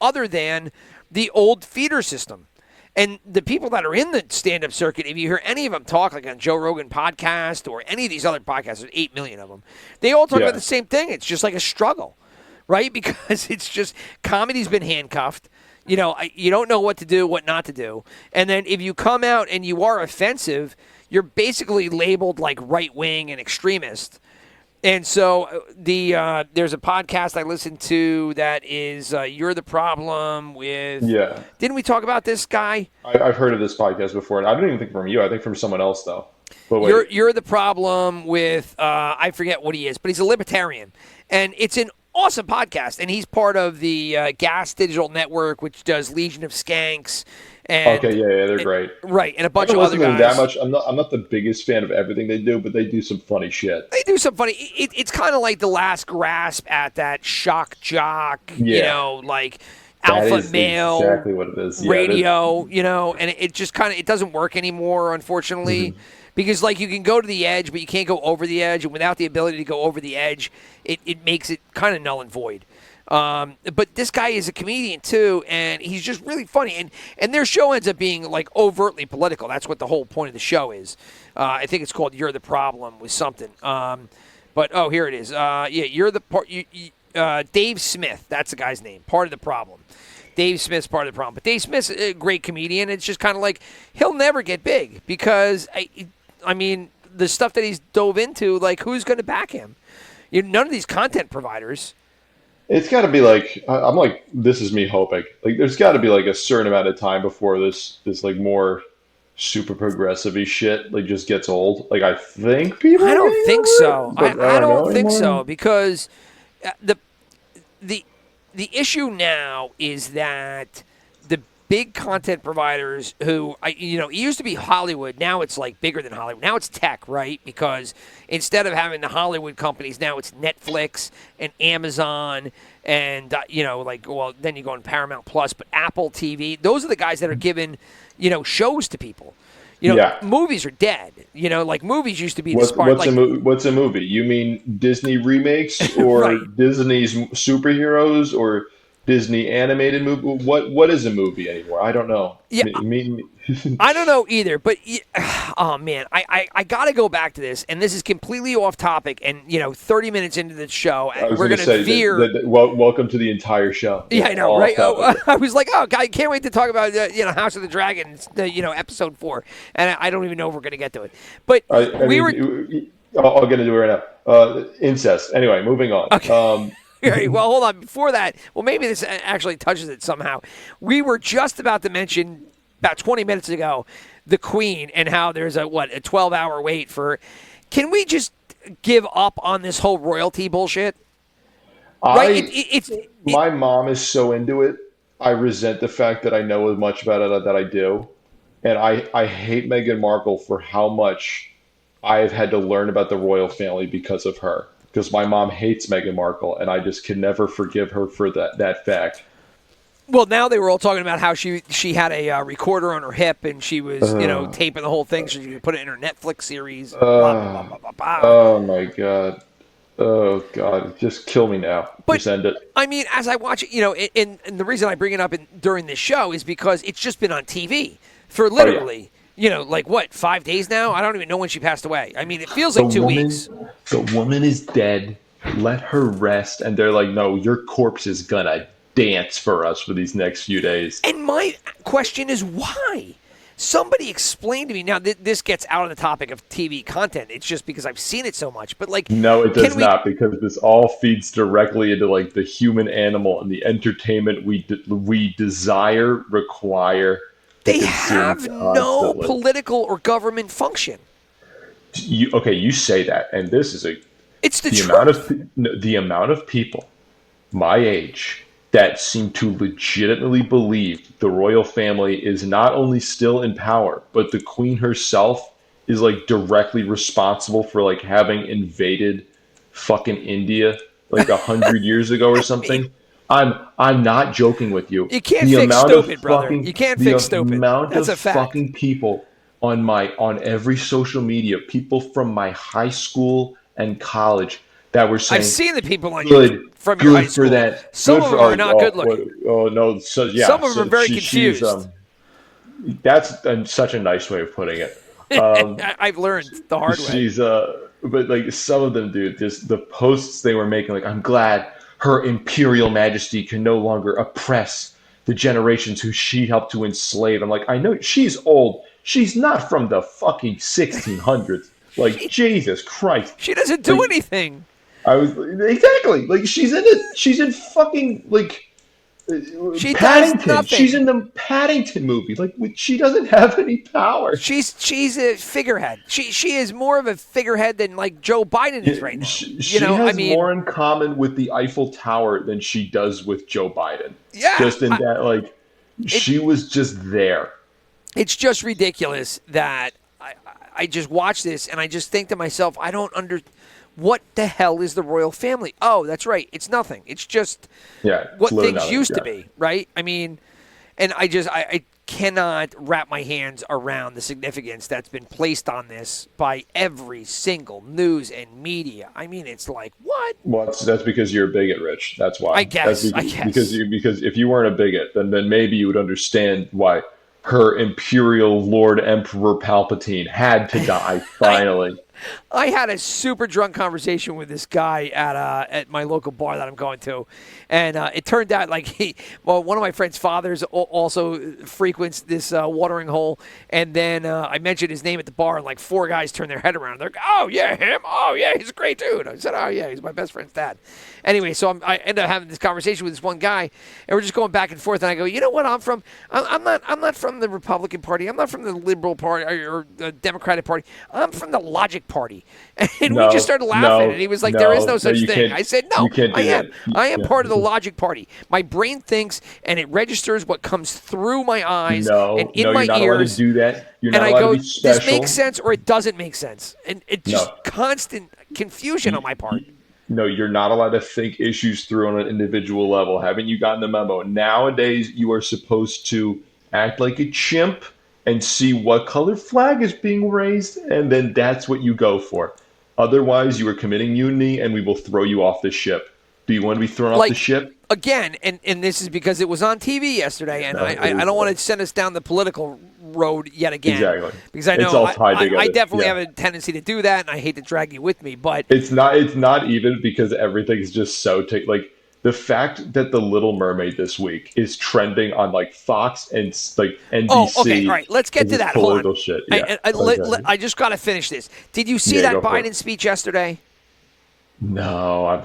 other than the old feeder system. And the people that are in the stand-up circuit, if you hear any of them talk, like on Joe Rogan podcast or any of these other podcasts, there's 8 million of them, they all talk about yeah. the same thing. It's just like a struggle, right? Because it's just comedy's been handcuffed. You don't know what to do, what not to do. And then if you come out and you are offensive, you're basically labeled like right-wing and extremist. And so there's a podcast I listened to that is You're the Problem with. Yeah. Didn't we talk about this guy? I've heard of this podcast before, and I don't even think from you. I think from someone else, though. But wait, You're the Problem with. I forget what he is, but he's a libertarian, and it's an awesome podcast. And he's part of the Gas Digital Network, which does Legion of Skanks. And, okay, yeah, they're great. Right, and a I bunch don't of other listen to guys. them that much. I'm not the biggest fan of everything they do, but they do some funny shit. They do some funny. It's kind of like the last grasp at that shock jock, Yeah. like That alpha is male exactly what it is. Yeah, radio, and it just kind of it doesn't work anymore, unfortunately, because like you can go to the edge, but you can't go over the edge, and without the ability to go over the edge, it makes it kind of null and void. But this guy is a comedian too, and he's just really funny. And their show ends up being like overtly political. That's what the whole point of the show is. I think it's called "You're the Problem" with something. But here it is. You're the part. Dave Smith. That's the guy's name. Part of the problem. Dave Smith's part of the problem. But Dave Smith's a great comedian. It's just kind of like he'll never get big because I mean the stuff that he's dove into. Like who's going to back him? None of these content providers. It's got to be like I'm like this is me hoping like there's got to be like a certain amount of time before this like more super progressive-y shit like just gets old. Like I think people. I don't think so. I don't think anymore. so because the issue now is that the big content providers who it used to be Hollywood, now it's like bigger than Hollywood. Now it's tech, right? Because instead of having the Hollywood companies, now it's Netflix and Amazon and then you go on Paramount Plus, but Apple TV. Those are the guys that are giving shows to people. Yeah. Movies are dead. Like movies used to be the What's, spark. what's a movie? You mean Disney remakes or Right. Disney's superheroes or Disney animated movie? What is a movie anymore? I don't know. Yeah. I don't know either, but oh man, I got to go back to this, and this is completely off topic. And 30 minutes into the show, we're going to veer. Welcome to the entire show. Yeah, I know, All right? topic. I was like, I can't wait to talk about House of the Dragon, episode 4, and I don't even know if we're going to get to it. But I'll get into it right now. Incest. Anyway, moving on. Okay. All right, well, hold on. Before that, maybe this actually touches it somehow. We were just about to mention about 20 minutes ago the Queen and how there's a 12-hour wait for. Can we just give up on this whole royalty bullshit? My mom is so into it. I resent the fact that I know as much about it that I do, and I hate Meghan Markle for how much I've had to learn about the royal family because of her. Because my mom hates Meghan Markle, and I just can never forgive her for that fact. Well, now they were all talking about how she had a recorder on her hip and she was taping the whole thing so she could put it in her Netflix series. Blah, blah, blah, blah. Oh my god. Oh god, just kill me now. But just end it. I mean, as I watch it, and the reason I bring it up during this show is because it's just been on TV for literally. 5 days now? I don't even know when she passed away. I mean, it feels like 2 weeks. The woman is dead. Let her rest. And they're like, no, your corpse is gonna dance for us for these next few days. And my question is why? Somebody explain to me. Now, this gets out of the topic of TV content. It's just because I've seen it so much. But no, it does not, because this all feeds directly into the human animal and the entertainment we desire, require, They have no political or government function. You say that, and this is it's the amount of people my age that seem to legitimately believe the royal family is not only still in power, but the queen herself is like directly responsible for like having invaded fucking India like 100 years ago or something. I'm not joking with you. You can't fix stupid, brother. You can't fix stupid. The amount That's of a fact. fucking people on every social media, people from my high school and college that were saying, I've seen the people on you from your high school. For that. Some of them are not good looking. Oh no, some of them are very confused. That's such a nice way of putting it. I've learned the hard way. But like some of them, dude, just the posts they were making, like, I'm glad Her Imperial Majesty can no longer oppress the generations who she helped to enslave. I'm like, I know she's old. She's not from the fucking 1600s. Like, Jesus Christ. She doesn't do anything. Exactly. Like, she's in fucking, like, she Paddington. Does nothing. She's in the Paddington movie. Like, she doesn't have any power. She's a figurehead. She is more of a figurehead than like Joe Biden is right now. She has more in common with the Eiffel Tower than she does with Joe Biden. Yeah, just in that, like, she was just there. It's just ridiculous that I just watch this and I just think to myself, I don't what the hell is the royal family? Oh, that's right. It's nothing. It's just what things used to be, right? I mean, and I cannot wrap my hands around the significance that's been placed on this by every single news and media. I mean, it's like, what? Well, that's because you're a bigot, Rich. That's why. I guess. Because if you weren't a bigot, then maybe you would understand why Her Imperial Lord Emperor Palpatine had to die finally. I had a super drunk conversation with this guy at my local bar that I'm going to, and it turned out like one of my friend's fathers also frequents this watering hole, and then I mentioned his name at the bar, and like 4 guys turned their head around. They're like, "Oh yeah, him! Oh yeah, he's a great dude." I said, "Oh yeah, he's my best friend's dad." Anyway, so I ended up having this conversation with this one guy, and we're just going back and forth. And I go, "You know what? I'm not from the Republican Party. I'm not from the Liberal Party or the Democratic Party. I'm from the Logic Party." And we just started laughing, and he was like, "There is no such thing." I said, "No, I am. I am part of the Logic Party. My brain thinks, and it registers what comes through my eyes and in my ears." You're not allowed to do that. You're not allowed to be special. This makes sense or it doesn't make sense, and it's just constant confusion on my part. No, you're not allowed to think issues through on an individual level. Haven't you gotten the memo? Nowadays, you are supposed to act like a chimp and see what color flag is being raised, and then that's what you go for. Otherwise, you are committing mutiny, and we will throw you off the ship. Do you want to be thrown off the ship? Again, and this is because it was on TV yesterday, and I don't want to send us down the political road yet again. Exactly. Because I know it's all tied together. I definitely have a tendency to do that, and I hate to drag you with me, but it's not even because everything is just so like the fact that The Little Mermaid this week is trending on like Fox and like NBC. Oh, okay, all right. Let's get to that. Hold on. Shit. I just got to finish this. Did you see that Biden speech yesterday? No, I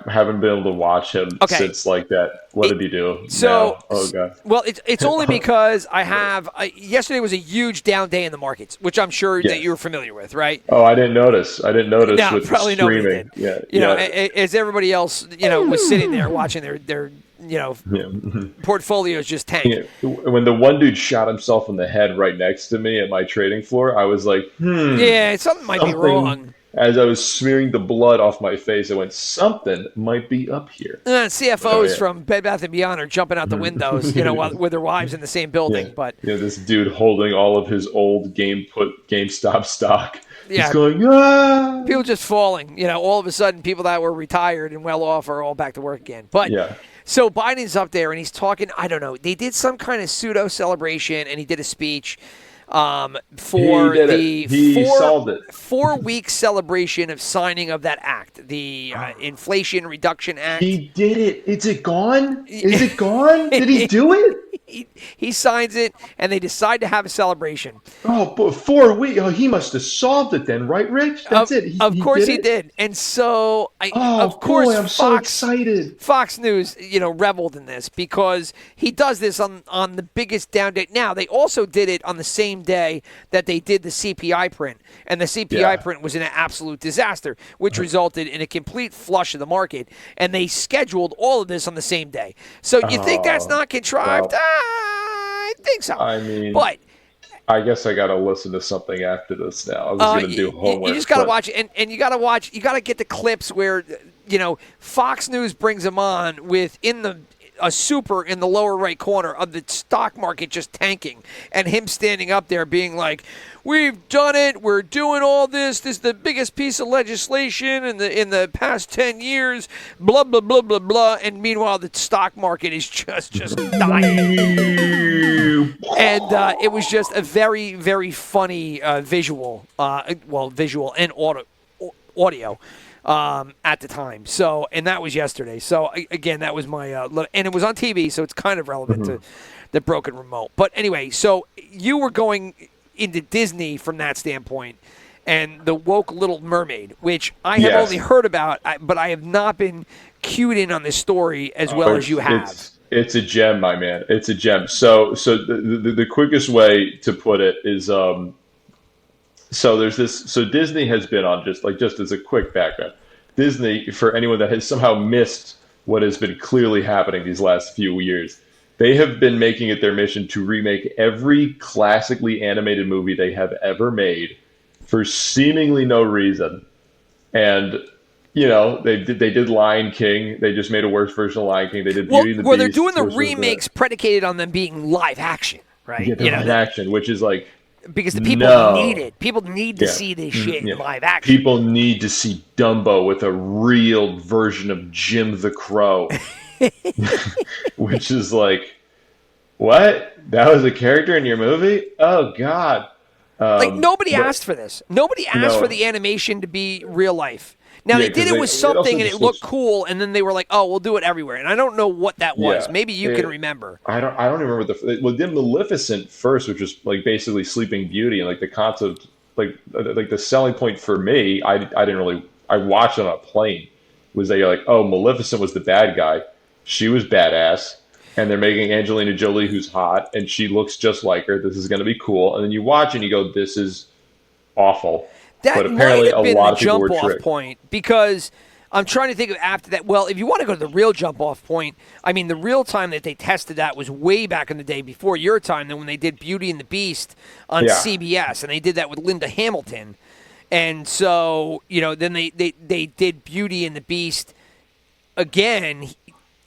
haven't been able to watch him since like that. What did he do? So, oh god. Well, it's only because yesterday was a huge down day in the markets, which I'm sure that you're familiar with, right? Oh, I didn't notice. No, with probably streaming. Nobody did. You know, as everybody else, was sitting there watching their portfolios just tank. Yeah. When the one dude shot himself in the head right next to me at my trading floor, I was like, yeah, something might be wrong. As I was smearing the blood off my face, I went, something might be up here. CFOs from Bed Bath & Beyond are jumping out the windows, with their wives in the same building. Yeah. But this dude holding all of his old GameStop stock. Yeah. He's going, ah! People just falling. All of a sudden, people that were retired and well off are all back to work again. But so Biden's up there, and he's talking, I don't know, they did some kind of pseudo celebration, and he did a speech. For the 4-week celebration of signing of that act, the Inflation Reduction Act. He did it. Is it gone? Is it gone? Did he do it? he signs it, and they decide to have a celebration. Oh, but 4 weeks. Oh, he must have solved it then, right, Rich? That's it. Of course he it? did. And so, of Oh, course, boy, I'm so excited. Fox News, reveled in this because he does this on the biggest down date. Now, they also did it on the same day that they did the CPI print. And the CPI print was an absolute disaster, which resulted in a complete flush of the market. And they scheduled all of this on the same day. So you think that's not contrived? Well, I think so. I mean, but I guess I got to listen to something after this now. I was going to do homework. You just got to watch it, and you got to watch. You got to get the clips where Fox News brings him on with a super in the lower right corner of the stock market just tanking, and him standing up there being like, "We've done it. We're doing all this. This is the biggest piece of legislation in the past 10 years." Blah blah blah blah blah. And meanwhile, the stock market is just dying. And it was just a very very funny visual, visual and audio. At the time. So, and that was yesterday. So, again, that was my, and it was on TV, so it's kind of relevant to the broken remote. But anyway, so you were going into Disney from that standpoint and the woke Little Mermaid, which I have only heard about, but I have not been cued in on this story as well as you have. It's a gem, my man. It's a gem. So the quickest way to put it is, so there's this. So Disney has been on just as a quick background. Disney, for anyone that has somehow missed what has been clearly happening these last few years, they have been making it their mission to remake every classically animated movie they have ever made for seemingly no reason. And they did Lion King. They just made a worse version of Lion King. They did Beauty and the Beast. Well, they're doing the remakes predicated on them being live action, right? Yeah, live action, which is like. Because the people need it. People need to see this shit in live action. People need to see Dumbo with a real version of Jim the Crow. Which is like, what? That was a character in your movie? Oh, God. Nobody asked for this. Nobody asked for the animation to be real life. Now, they did it with something, and it looked cool, and then they were like, oh, we'll do it everywhere. And I don't know what that was. Maybe you can remember. I don't remember. Well, did Maleficent first, which was like basically Sleeping Beauty, and like the concept, like the selling point for me, I watched it on a plane, was that you're like, oh, Maleficent was the bad guy. She was badass. And they're making Angelina Jolie, who's hot, and she looks just like her. This is going to be cool. And then you watch and you go, this is awful. That might have been the jump-off point, because I'm trying to think of after that. Well, if you want to go to the real jump-off point, I mean, the real time that they tested that was way back in the day before your time, than when they did Beauty and the Beast on CBS, and they did that with Linda Hamilton. And so, then they did Beauty and the Beast again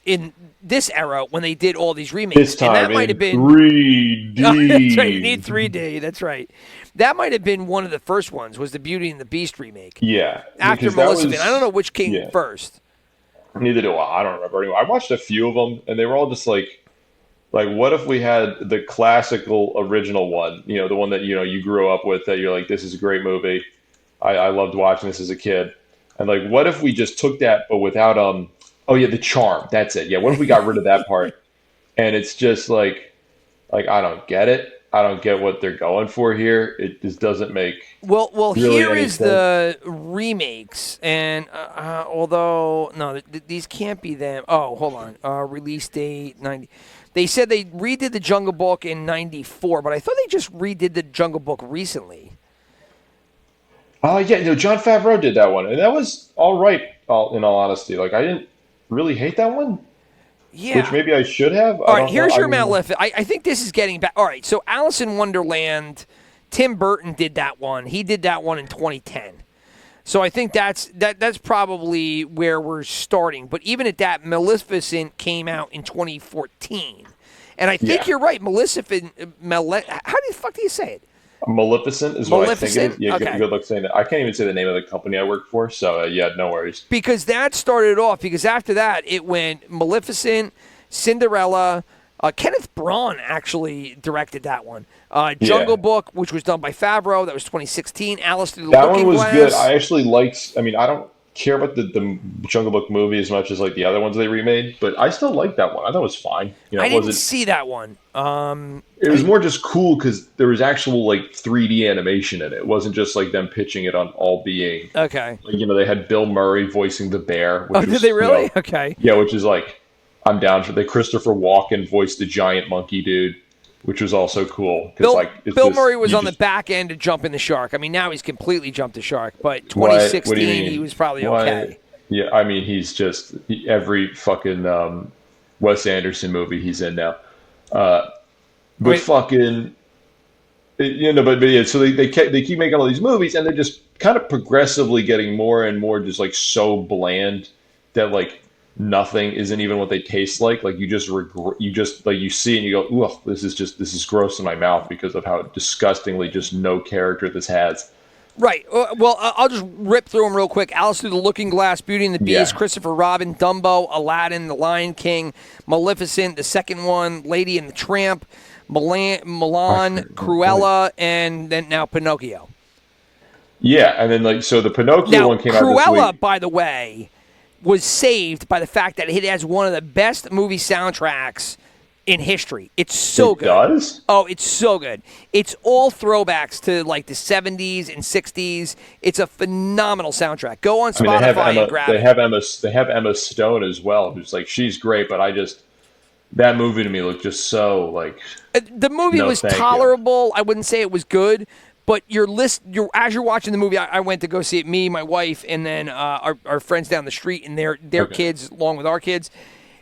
in this era when they did all these remakes. This time, and that might have been 3D. That's right. You need 3D. That's right. That might have been one of the first ones. Was the Beauty and the Beast remake? Yeah. After Maleficent, I don't know which came first. Neither do I. I don't remember anymore. I watched a few of them, and they were all just like, what if we had the classical original one? The one that you grew up with. That you're like, this is a great movie. I loved watching this as a kid. And like, what if we just took that, but without Oh yeah, the charm. That's it. Yeah. What if we got rid of that part? And it's just like I don't get it. I don't get what they're going for here. It just doesn't make. Well. Really here is sense. the remakes, and although no, these can't be them. Oh, hold on. Release date 90. They said they redid the Jungle Book in '94, but I thought they just redid the Jungle Book recently. Yeah. Jon Favreau did that one, and that was all right. In all honesty, I didn't really hate that one. Yeah. Which maybe I should have. All right, here's your Maleficent. I think this is getting back. All right, so Alice in Wonderland, Tim Burton did that one. He did that one in 2010. So I think that's probably where we're starting. But even at that, Maleficent came out in 2014. And I think you're right. Maleficent, how the fuck do you say it? Maleficent is what I think it is. Yeah, okay. Good luck saying that. I can't even say the name of the company I work for, so no worries. Because that started off, because after that, it went Maleficent, Cinderella. Kenneth Branagh actually directed that one. Jungle Book, which was done by Favreau. That was 2016. Alice Through the Looking Glass. That one was good. I actually liked, I don't care about the Jungle Book movie as much as like the other ones they remade, but I still like that one. I thought it was fine. You know, I it didn't wasn't. see that one. It was more just cool because there was actual like 3D animation in it. It wasn't just like them pitching it on all being. Okay. Like, they had Bill Murray voicing the bear. Which Oh, did they really? Okay. Yeah, which is like, I'm down for. Christopher Walken voiced the giant monkey dude, which was also cool. Bill Murray was on the back end of jumping the shark. I mean, now he's completely jumped the shark, but 2016 he was probably okay. Yeah, I mean, he's just every fucking Wes Anderson movie he's in now. But fucking, but yeah. So they keep making all these movies, and they're just kind of progressively getting more and more just like so bland that like nothing isn't even what they taste like. Like you just like you see and you go, "Ugh, this is gross in my mouth" because of how disgustingly just no character this has. Right. Well, I'll just rip through them real quick. Alice Through the Looking Glass, Beauty and the Beast, Christopher Robin, Dumbo, Aladdin, The Lion King, Maleficent, the second one, Lady and the Tramp, Milan, Cruella, and then now Pinocchio. Yeah, and then the Pinocchio one came out this week. Cruella, by the way, was saved by the fact that it has one of the best movie soundtracks in history. It's so good. It does? Oh, it's so good. It's all throwbacks to like the 70s and 60s. It's a phenomenal soundtrack. Go on Spotify and grab it. They have Emma Stone as well, who's like, she's great, but that movie to me looked just so like. The movie was tolerable. I wouldn't say it was good, but as you're watching the movie, I went to go see it. Me, my wife, and then our friends down the street and their kids, along with our kids.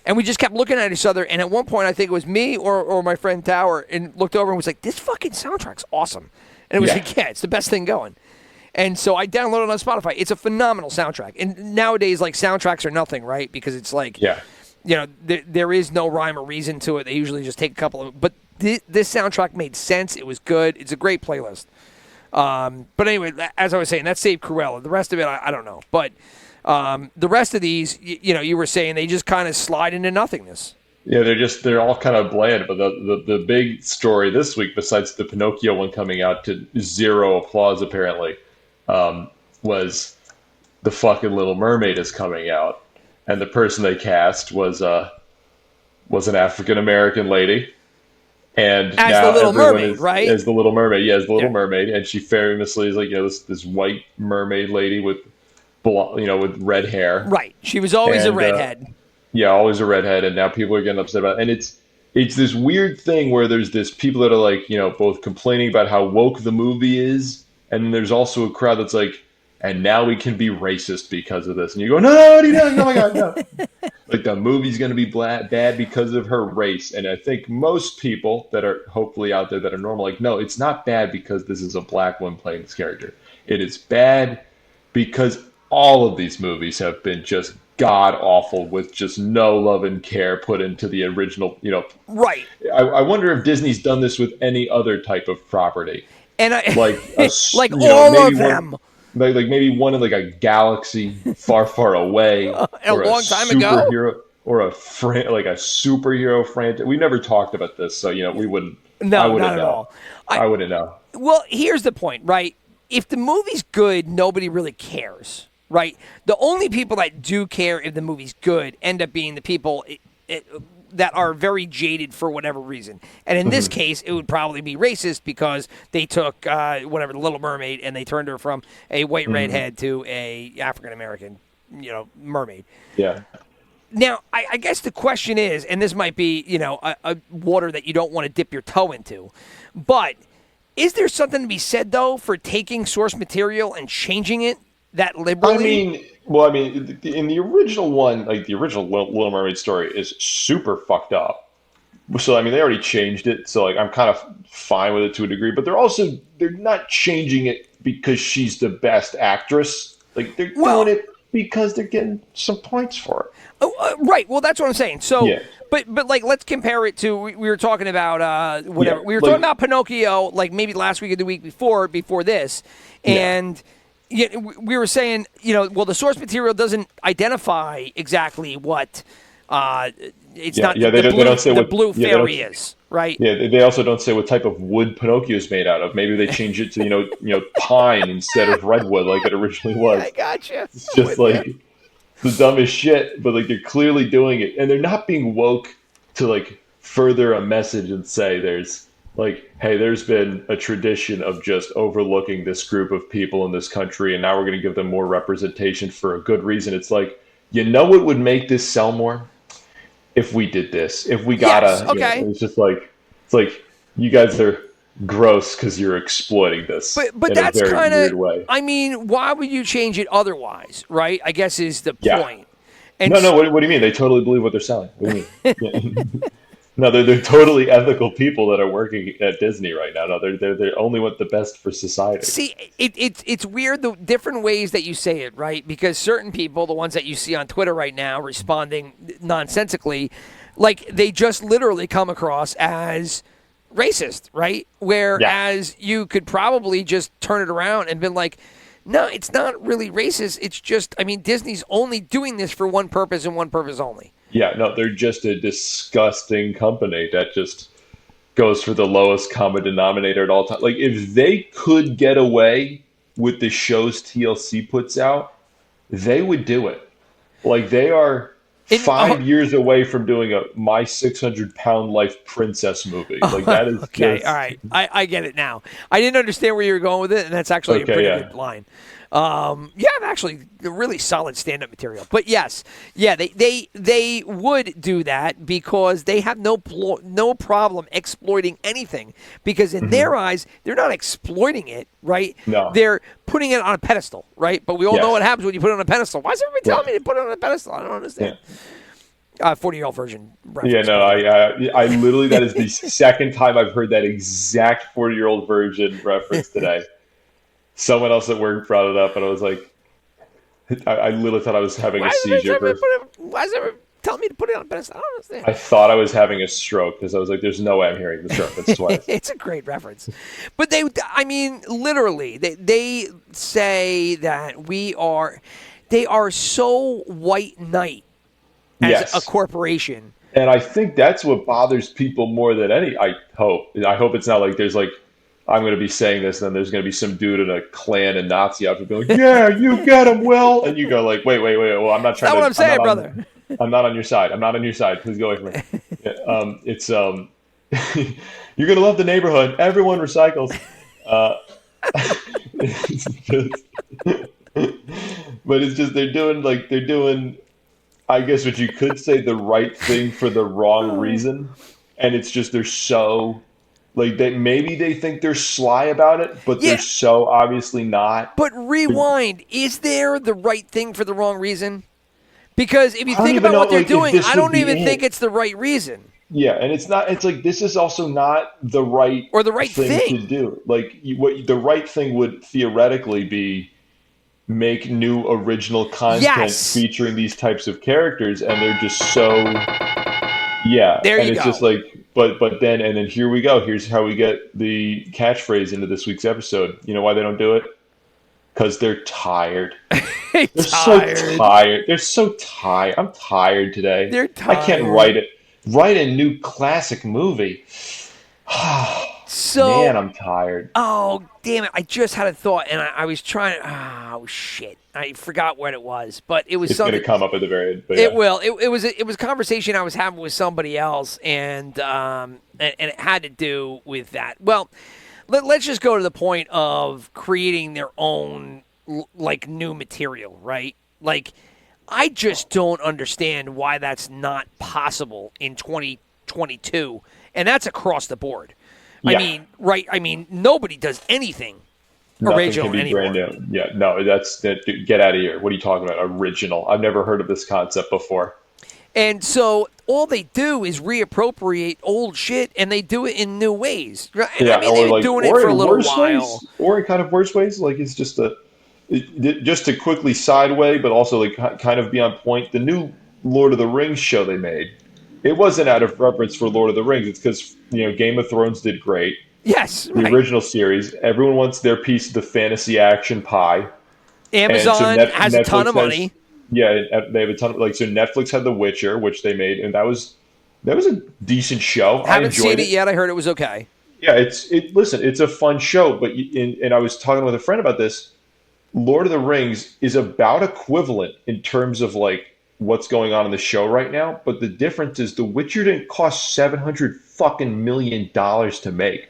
And we just kept looking at each other, and at one point, I think it was me or my friend Tower, and looked over and was like, "This fucking soundtrack's awesome." And it was like, "Yeah, it's the best thing going." And so I downloaded it on Spotify. It's a phenomenal soundtrack. And nowadays, like, soundtracks are nothing, right? Because it's like, there is no rhyme or reason to it. They usually just take a couple of. But this soundtrack made sense. It was good. It's a great playlist. But anyway, as I was saying, that saved Cruella. The rest of it, I don't know, but. The rest of these, you were saying they just kind of slide into nothingness. Yeah, they're all kind of bland. But the big story this week, besides the Pinocchio one coming out to zero applause apparently, was the fucking Little Mermaid is coming out, and the person they cast was an African American lady, and as now the Little Mermaid, right? As the Little Mermaid, as the Little Mermaid, and she famously is like this white mermaid lady with red hair. Right. She was always a redhead. Always a redhead, and now people are getting upset about it. And it's this weird thing where there's this people that are like, both complaining about how woke the movie is, and then there's also a crowd that's like, and now we can be racist because of this. And you go, no, what are you doing? Oh my God, no. Like the movie's going to be bad because of her race. And I think most people that are hopefully out there that are normal, like, no, it's not bad because this is a black woman playing this character. It is bad because all of these movies have been just god awful with just no love and care put into the original, Right. I wonder if Disney's done this with any other type of property. And like all of them. Like maybe one in like a galaxy far, far away. A long time ago. Or a superhero franchise. We never talked about this, so we wouldn't. No, I wouldn't not know. at all. I wouldn't know. Well, here's the point, right? If the movie's good, nobody really cares. Right? The only people that do care if the movie's good end up being the people that are very jaded for whatever reason. And in this case, it would probably be racist because they took the Little Mermaid and they turned her from a white redhead to a African American, mermaid. Yeah. Now, I guess the question is, and this might be, a water that you don't want to dip your toe into, but is there something to be said though for taking source material and changing it that liberally? I mean, in the original one, like the original Little Mermaid story is super fucked up. So, I mean, they already changed it. So, like, I'm kind of fine with it to a degree. But they're not changing it because she's the best actress. Like, they're doing it because they're getting some points for it. Right. Well, that's what I'm saying. So, but like, let's compare it to, we were talking about, whatever. We were talking about Pinocchio, like, maybe last week or the week before this. And... Yeah, we were saying, the source material doesn't identify exactly what It's not they the don't say what blue fairy is, right? Yeah, they also don't say what type of wood Pinocchio is made out of. Maybe they change it to pine instead of redwood like it originally was. I gotcha. It's just like the dumbest shit, but like they're clearly doing it, and they're not being woke to like further a message and say there's like, hey, there's been a tradition of just overlooking this group of people in this country, and now we're going to give them more representation for a good reason. It's like, what would make this sell more? If we did this, if we gotta, it's just like, it's like you guys are gross because you're exploiting this. But in that's a very kind weird of, way. I mean, why would you change it otherwise, right? I guess is the point. And no, what do you mean? They totally believe what they're selling. What do you mean? No, they're totally ethical people that are working at Disney right now. No, they only want the best for society. See, it's weird the different ways that you say it, right? Because certain people, the ones that you see on Twitter right now, responding nonsensically, like they just literally come across as racist, right? Whereas you could probably just turn it around and been like, no, it's not really racist. It's just, I mean, Disney's only doing this for one purpose and one purpose only. Yeah, no, they're just a disgusting company that just goes for the lowest common denominator at all times. Like, if they could get away with the shows TLC puts out, they would do it. Like, they are 5 years away from doing a My 600-Pound Life Princess movie. Like, that is okay, all right. I get it now. I didn't understand where you were going with it, and that's actually a pretty good line. You have actually really solid stand-up material. But yes, they would do that because they have no problem exploiting anything. Because in their eyes, they're not exploiting it, right? No. They're putting it on a pedestal, right? But we all know what happens when you put it on a pedestal. Why is everybody telling me to put it on a pedestal? I don't understand. 40-year-old version reference. Yeah, no, I literally, that is the second time I've heard that exact 40-year-old version reference today. Someone else at work brought it up, and I was like, I literally thought I was having a seizure. Why is everyone telling me to put it on a pedestal? I don't understand. I thought I was having a stroke because I was like, there's no way I'm hearing this reference twice. It's a great reference. But literally, they say that they are so white knight as a corporation. And I think that's what bothers people more than any. I hope it's not like there's like, I'm going to be saying this, and then there's going to be some dude in a Klan and Nazi outfit being like, yeah, you get him, Will. And you go like, wait. Well, I'm not trying to. That's what I'm saying, brother. I'm not on your side. I'm not on your side. Please go away from me. It's you're going to love the neighborhood. Everyone recycles. But it's just they're doing, I guess what you could say, the right thing for the wrong reason. And it's just they're so. Like maybe they think they're sly about it, but they're so obviously not. But rewind, is there the right thing for the wrong reason? Because if you think about what they're doing, I don't even think it's the right reason. Yeah, and it's not. It's like this is also not the right thing to do. Like what the right thing would theoretically be, make new original content featuring these types of characters, and they're just so. Yeah, there and you it's go. Just like, but then here we go. Here's how we get the catchphrase into this week's episode. You know why they don't do it? Because they're tired. They're so tired. They're so tired. I'm tired today. They're tired. I can't write a new classic movie. Man, I'm tired. Oh, damn it. I just had a thought, and I was trying to... Oh, shit. I forgot what it was, but it was something... It's going to come up at the very end. It will. It was a conversation I was having with somebody else, and it had to do with that. Well, let's just go to the point of creating their own, like, new material, right? Like, I just don't understand why that's not possible in 2022, and that's across the board. Yeah. I mean, nobody does anything original anymore. Brand new. Yeah, no, get out of here. What are you talking about? Original. I've never heard of this concept before. And so all they do is reappropriate old shit, and they do it in new ways. Right? Yeah, I mean, they've been doing it for a little while. Or in kind of worse ways. Like it's just just to quickly sideway, but also like kind of be on point. The new Lord of the Rings show they made, it wasn't out of reference for Lord of the Rings. It's because Game of Thrones did great. Yes, the original series. Everyone wants their piece of the fantasy action pie. Amazon has a ton of money. Yeah, they have a ton of so Netflix had The Witcher, which they made, and that was a decent show. I Haven't enjoyed seen it yet. I heard it was okay. Yeah, listen, it's a fun show, but and I was talking with a friend about this. Lord of the Rings is about equivalent in terms of like what's going on in the show right now, but the difference is The Witcher didn't cost $700 million to make.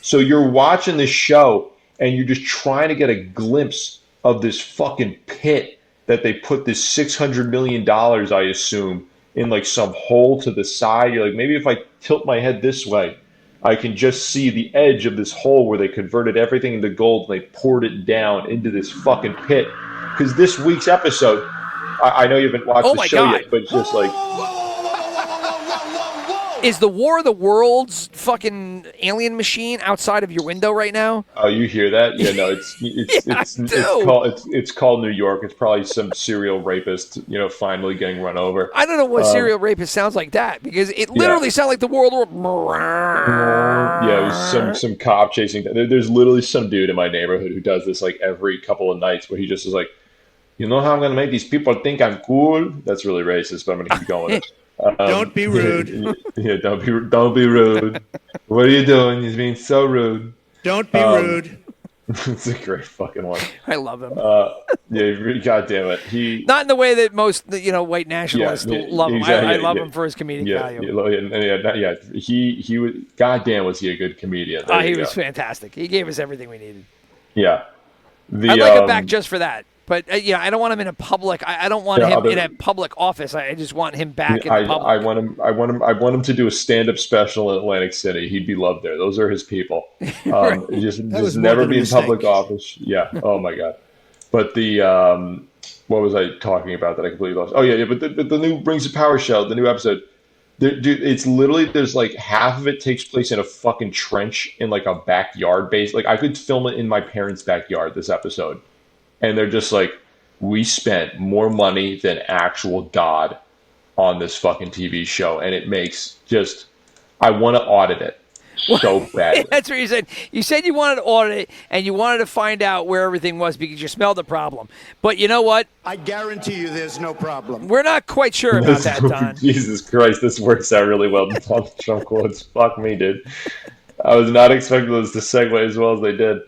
So you're watching this show and you're just trying to get a glimpse of this fucking pit that they put this $600 million, I assume, in like some hole to the side. You're like, maybe if I tilt my head this way, I can just see the edge of this hole where they converted everything into gold and they poured it down into this fucking pit. Because this week's episode, I know you haven't watched the show yet, but it's just like... Is the War of the Worlds fucking alien machine outside of your window right now? Oh, you hear that? Yeah, no, it's called New York. It's probably some serial rapist, finally getting run over. I don't know what serial rapist sounds like that because it literally sounds like the World War. Yeah, it was some cop chasing. There's literally some dude in my neighborhood who does this like every couple of nights where he just is like, you know how I'm gonna make these people think I'm cool? That's really racist, but I'm gonna keep going with it. Don't be rude. Yeah, don't be rude. What are you doing? He's being so rude. Don't be rude. It's a great fucking one. I love him. Yeah, God damn it. Not in the way that most white nationalists love him. Exactly, I love him for his comedic value. He was. God damn, was he a good comedian? He was fantastic. He gave us everything we needed. Yeah. I'd like him back just for that. But I don't want him in a public. I don't want him in a public office. I just want him back in the public. I want him to do a stand-up special in Atlantic City. He'd be loved there. Those are his people. Right. Just never be in public office. Yeah. Oh my God. But what was I talking about that I completely lost? Oh yeah. But the new Rings of Power show, the new episode. Dude, it's literally there's like half of it takes place in a fucking trench in like a backyard base. Like I could film it in my parents' backyard. This episode. And they're just like, we spent more money than actual God on this fucking TV show. And it makes I want to audit it so bad. That's what you said. You said you wanted to audit it and you wanted to find out where everything was because you smelled the problem. But you know what? I guarantee you there's no problem. We're not quite sure about that, Don. Jesus Christ, this works out really well. The Trump quotes. Fuck me, dude. I was not expecting those to segue as well as they did.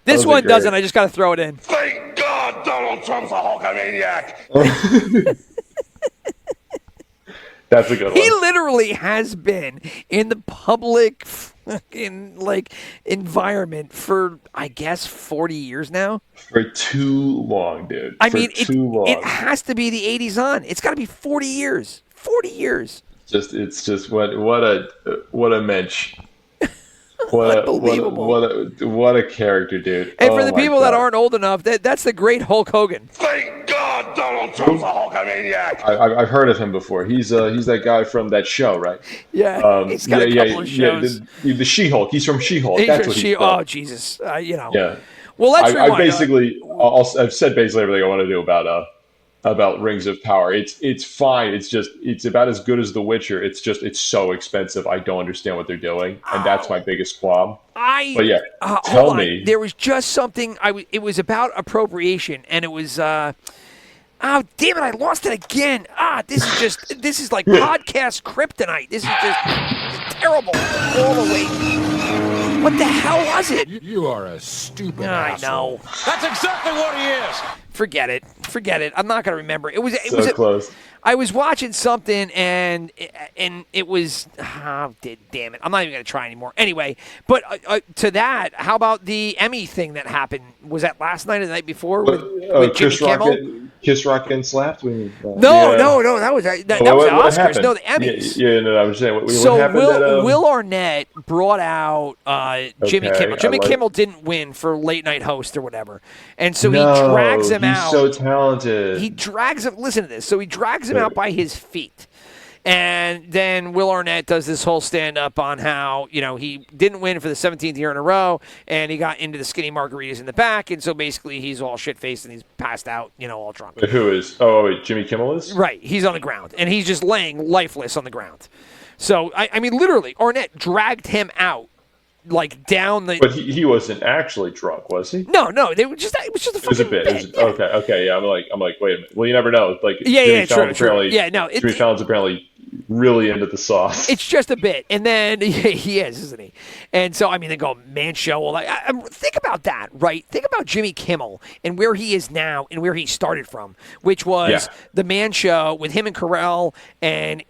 This one doesn't. I just got to throw it in. Thank God Donald Trump's a Hulkamaniac. That's a good one. He literally has been in the public fucking environment for, I guess, 40 years now. For too long, dude. Too long. It has to be the 80s on. It's got to be 40 years. 40 years. It's just what a mensch. Unbelievable. What a character, dude. And for the people that aren't old enough, that's the great Hulk Hogan. Thank God Donald Trump's a Hulkamaniac. I've heard of him before. He's that guy from that show, right? Yeah, he's got a couple of shows. The She-Hulk. He's from She-Hulk. That's what he's from. Oh, Jesus. Yeah. Well, let's rewind. I've said basically everything I want to do about Rings of Power. It's fine. It's about as good as The Witcher. It's so expensive. I don't understand what they're doing, and that's my biggest qualm. But yeah, tell me. There was just something. It was about appropriation, and it was. Oh damn it! I lost it again. This is like podcast kryptonite. This is just terrible all the way. What the hell was it? You are a stupid asshole. I know. That's exactly what he is. Forget it. I'm not going to remember. It was close. I was watching something and it was damn it. I'm not even going to try anymore. Anyway, but to that, how about the Emmy thing that happened? Was that last night or the night before with Jimmy Kimmel? Kiss Rock getting slapped? No, that was the Oscars. Happened? No, the Emmys. I'm saying what happened. Will Arnett brought out Jimmy Kimmel. Jimmy Kimmel didn't win for late night host or whatever, and so he drags him out. He's so talented. He drags him. Listen to this. So he drags him out by his feet. And then Will Arnett does this whole stand-up on how, he didn't win for the 17th year in a row, and he got into the skinny margaritas in the back, and so basically he's all shit-faced and he's passed out, all drunk. But who is? Oh, wait, Jimmy Kimmel is? Right. He's on the ground, and he's just laying lifeless on the ground. So, I mean, literally, Arnett dragged him out like down the. But he wasn't actually drunk, was he? No, they were just. It was just a It was a fucking bit. yeah. Okay, yeah. I'm like, wait a minute. Well, you never know. Like, Yeah, Jimmy Fallon's true. apparently, Yeah, no, Jimmy Fallon's apparently really into the sauce. It's just a bit, and then he is, isn't he? And so, I mean, they go Man Show. All that. Think about that, right? Think about Jimmy Kimmel and where he is now and where he started from, which was the Man Show with him and Carell, and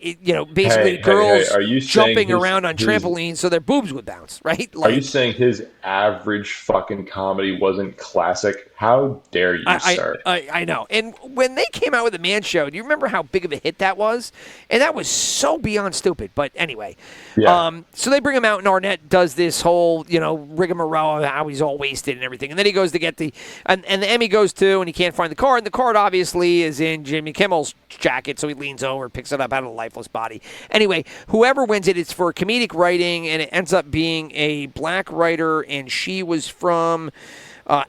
basically girls are you jumping around on trampolines so their boobs would bounce, right? Are you saying his average fucking comedy wasn't classic? How dare you, sir? I know. And when they came out with the Man Show, do you remember how big of a hit that was? And that was so beyond stupid. But anyway, so they bring him out, and Arnett does this whole, rigmarole of how he's all wasted and everything. And then he goes to get and the Emmy goes to, and he can't find the card. And the card obviously is in Jimmy Kimmel's jacket, so he leans over, picks it up out of the lifeless body. Anyway, whoever wins it, it's for comedic writing, and it ends up being a black writer, and she was from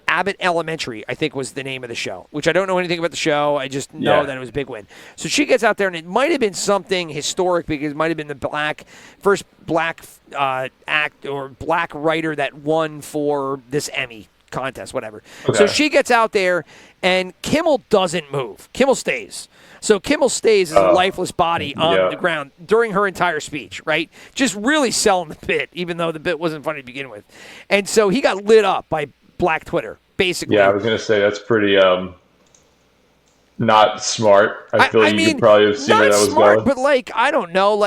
Abbott Elementary, I think was the name of the show, which I don't know anything about the show. I just know that it was a big win. So she gets out there, and it might have been something historic because it might have been the first black act or black writer that won for this Emmy contest, whatever. Okay. So she gets out there, and Kimmel doesn't move. Kimmel stays. So Kimmel stays as a lifeless body on the ground during her entire speech, right? Just really selling the bit, even though the bit wasn't funny to begin with. And so he got lit up by Black Twitter, basically. Yeah, I was going to say that's pretty not smart. I feel like you could probably have seen where that was smart, going. But, I don't know.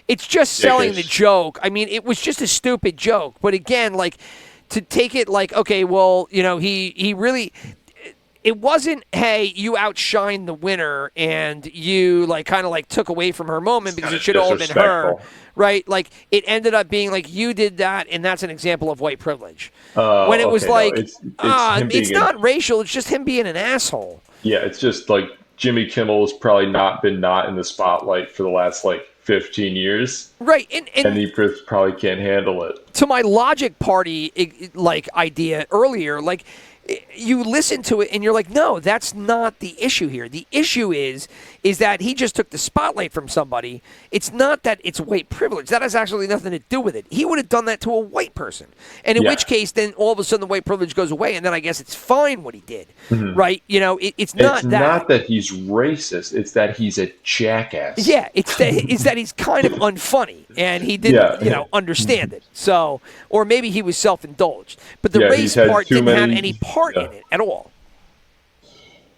It's just selling the joke. I mean, it was just a stupid joke. But, again, to take it okay, well, he really – it wasn't, hey, you outshined the winner and you kind of took away from her moment because it should all have been her, right? It ended up being you did that, and that's an example of white privilege. When it was it's not racial, it's just him being an asshole. Yeah, it's just Jimmy Kimmel's probably not been in the spotlight for the last 15 years. Right. And he probably can't handle it. To my Logic Party idea earlier, you listen to it and you're like, no, that's not the issue here. The issue is that he just took the spotlight from somebody. It's not that it's white privilege. That has actually nothing to do with it. He would have done that to a white person. And in which case, then all of a sudden the white privilege goes away, and then I guess it's fine what he did, right? It's not that he's racist. It's that he's a jackass. Yeah, it's that he's kind of unfunny, and he didn't, understand it. So, or maybe he was self-indulged. But the race part didn't have any part in it at all.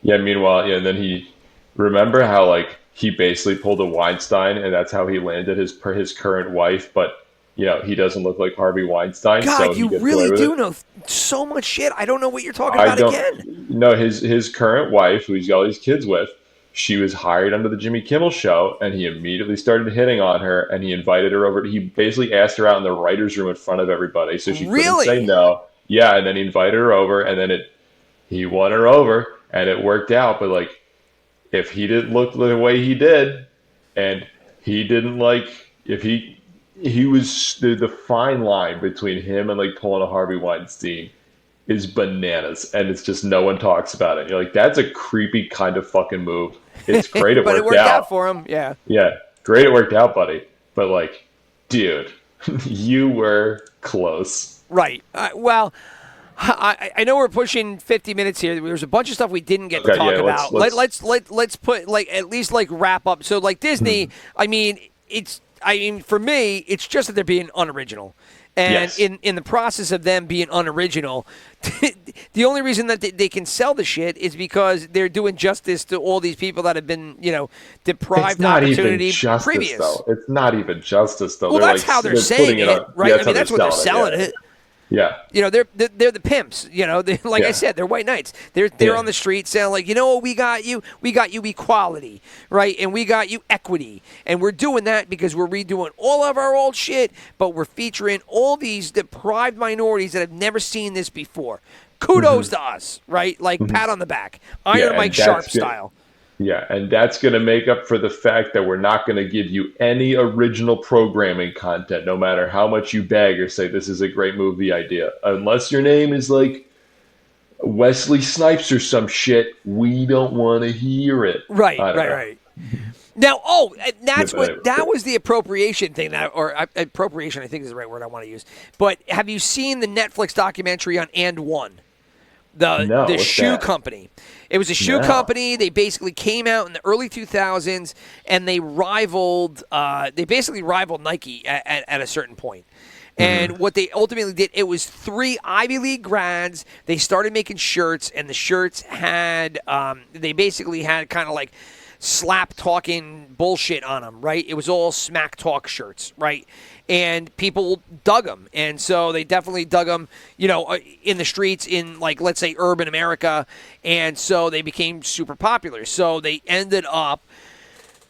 Yeah, meanwhile, and then he, remember how he basically pulled a Weinstein, and that's how he landed his current wife, but he doesn't look like Harvey Weinstein. God, so you really do know so much shit. I don't know what you're talking about again. No, his current wife, who he's got all these kids with, she was hired under the Jimmy Kimmel Show, and he immediately started hitting on her, and he invited her over. He basically asked her out in the writer's room in front of everybody, so she couldn't say no. Yeah, and then he invited her over, and then he won her over, and it worked out. But if he didn't look the way he did, and he didn't if he was the fine line between him and pulling a Harvey Weinstein is bananas, and it's just no one talks about it. You're that's a creepy kind of fucking move. It's great, but it worked out for him. Yeah, great, it worked out, buddy. But dude, you were close. Right. Well, I know we're pushing 50 minutes here. There's a bunch of stuff we didn't get to talk about. Let's put at least wrap up. So Disney, I mean, for me, it's just that they're being unoriginal. And in the process of them being unoriginal, the only reason that they can sell the shit is because they're doing justice to all these people that have been, deprived opportunity previous. It's not even justice, though. Well, that's how they're saying it, right? I mean, that's what they're selling it. Yeah. They're the pimps. I said, they're white knights. They're on the street saying what we got you? We got you equality, right? And we got you equity. And we're doing that because we're redoing all of our old shit, but we're featuring all these deprived minorities that have never seen this before. Kudos to us, right? Pat on the back. Iron Mike Sharp style. Yeah, and that's going to make up for the fact that we're not going to give you any original programming content, no matter how much you beg or say this is a great movie idea. Unless your name is Wesley Snipes or some shit, we don't want to hear it. Right. Now, that was the appropriation thing appropriation, I think is the right word I want to use. But have you seen the Netflix documentary on And One? The shoe company. It was a shoe company. They basically came out in the early 2000s, and they basically rivaled Nike at a certain point. And what they ultimately did, it was 3 Ivy League grads. They started making shirts, and the shirts had, they basically had kind of like slap talking bullshit on them, right? It was all smack talk shirts, right? And people dug them. And so they definitely dug them, in the streets in, like, let's say urban America. And so they became super popular. So they ended up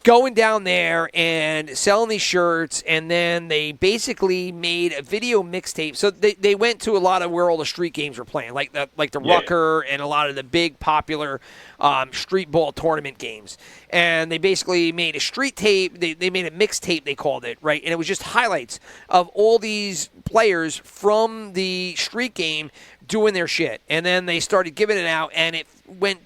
going down there and selling these shirts, and then they basically made a video mixtape. So they went to a lot of where all the street games were playing, like the Rucker and a lot of the big popular street ball tournament games. And they basically made a street tape. They made a mixtape, they called it, right? And it was just highlights of all these players from the street game doing their shit. And then they started giving it out, and it went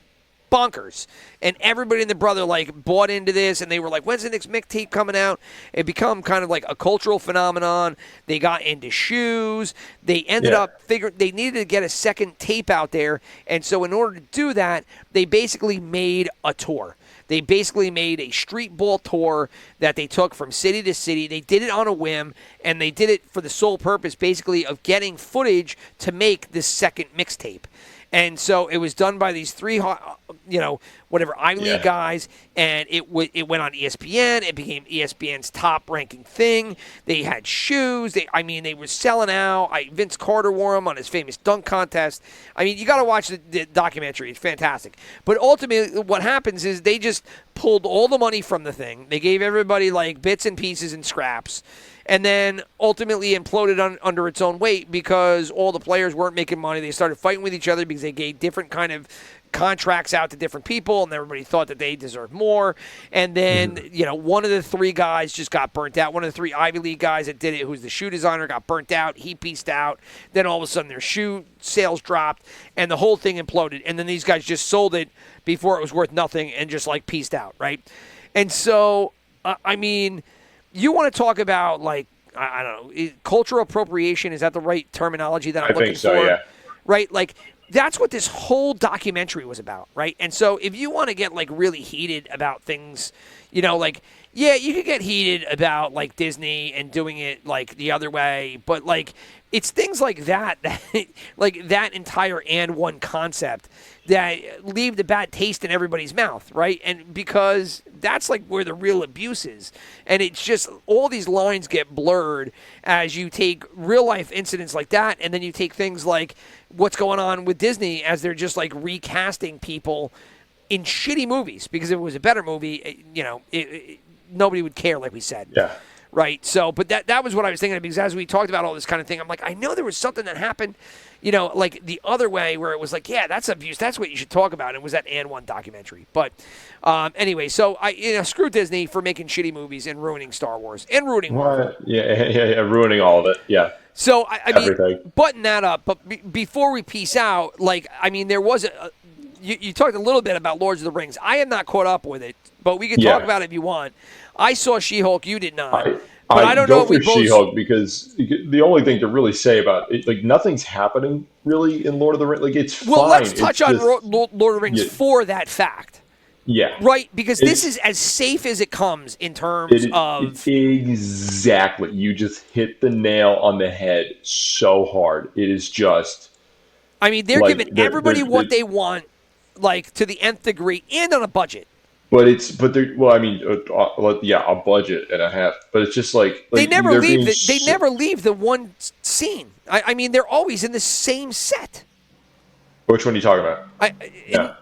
bonkers. And everybody and their brother bought into this, and they were like, when's the next mixtape coming out? It become kind of like a cultural phenomenon. They got into shoes. They ended up figuring they needed to get a second tape out there. And so in order to do that, they basically made a tour. They basically made a street ball tour that they took from city to city. They did it on a whim, and they did it for the sole purpose basically of getting footage to make this second mixtape. And so it was done by these 3, Ivy League guys, and it went on ESPN. It became ESPN's top-ranking thing. They had shoes. They were selling out. Vince Carter wore them on his famous dunk contest. I mean, you got to watch the documentary. It's fantastic. But ultimately, what happens is they just pulled all the money from the thing. They gave everybody bits and pieces and scraps, and then ultimately imploded under its own weight because all the players weren't making money. They started fighting with each other because they gave different kind of contracts out to different people, and everybody thought that they deserved more. And then, one of the 3 guys just got burnt out. One of the 3 Ivy League guys that did it, who's the shoe designer, got burnt out. He pieced out. Then all of a sudden their shoe sales dropped, and the whole thing imploded. And then these guys just sold it before it was worth nothing and just, pieced out, right? And so, you want to talk about, I don't know, cultural appropriation. Is that the right terminology that I'm looking for? I think so, yeah. Right? That's what this whole documentary was about, right? And so if you want to get, really heated about things, you could get heated about, Disney and doing it, the other way. But, it's things like that, that entire And One concept that leave the bad taste in everybody's mouth, right? And because that's where the real abuse is. And it's just all these lines get blurred as you take real life incidents like that, and then you take things like what's going on with Disney as they're just recasting people in shitty movies, because if it was a better movie, nobody would care, like we said. Yeah. Right. So, but that was what I was thinking of, because as we talked about all this kind of thing, I'm like, I know there was something that happened, the other way where it was that's abuse. That's what you should talk about. It was that And One documentary. But anyway, so screw Disney for making shitty movies and ruining Star Wars and ruining Marvel. Yeah, ruining all of it. Yeah. So I mean, button that up. But before we peace out, there was you talked a little bit about Lords of the Rings. I am not caught up with it, but we can talk about it if you want. I saw She-Hulk. You did not. But I don't know if we both. She-Hulk, because the only thing to really say about it, nothing's happening really in Lord of the Rings. It's fine. Well, let's touch on Lord of the Rings for that fact. Yeah. Right, because this is as safe as it comes in terms of... Exactly. You just hit the nail on the head so hard. It is just... they're giving everybody what they want, to the nth degree, and on a budget. A budget and a half. But it's just they never leave. They never leave the one scene. They're always in the same set. Which one are you talking about?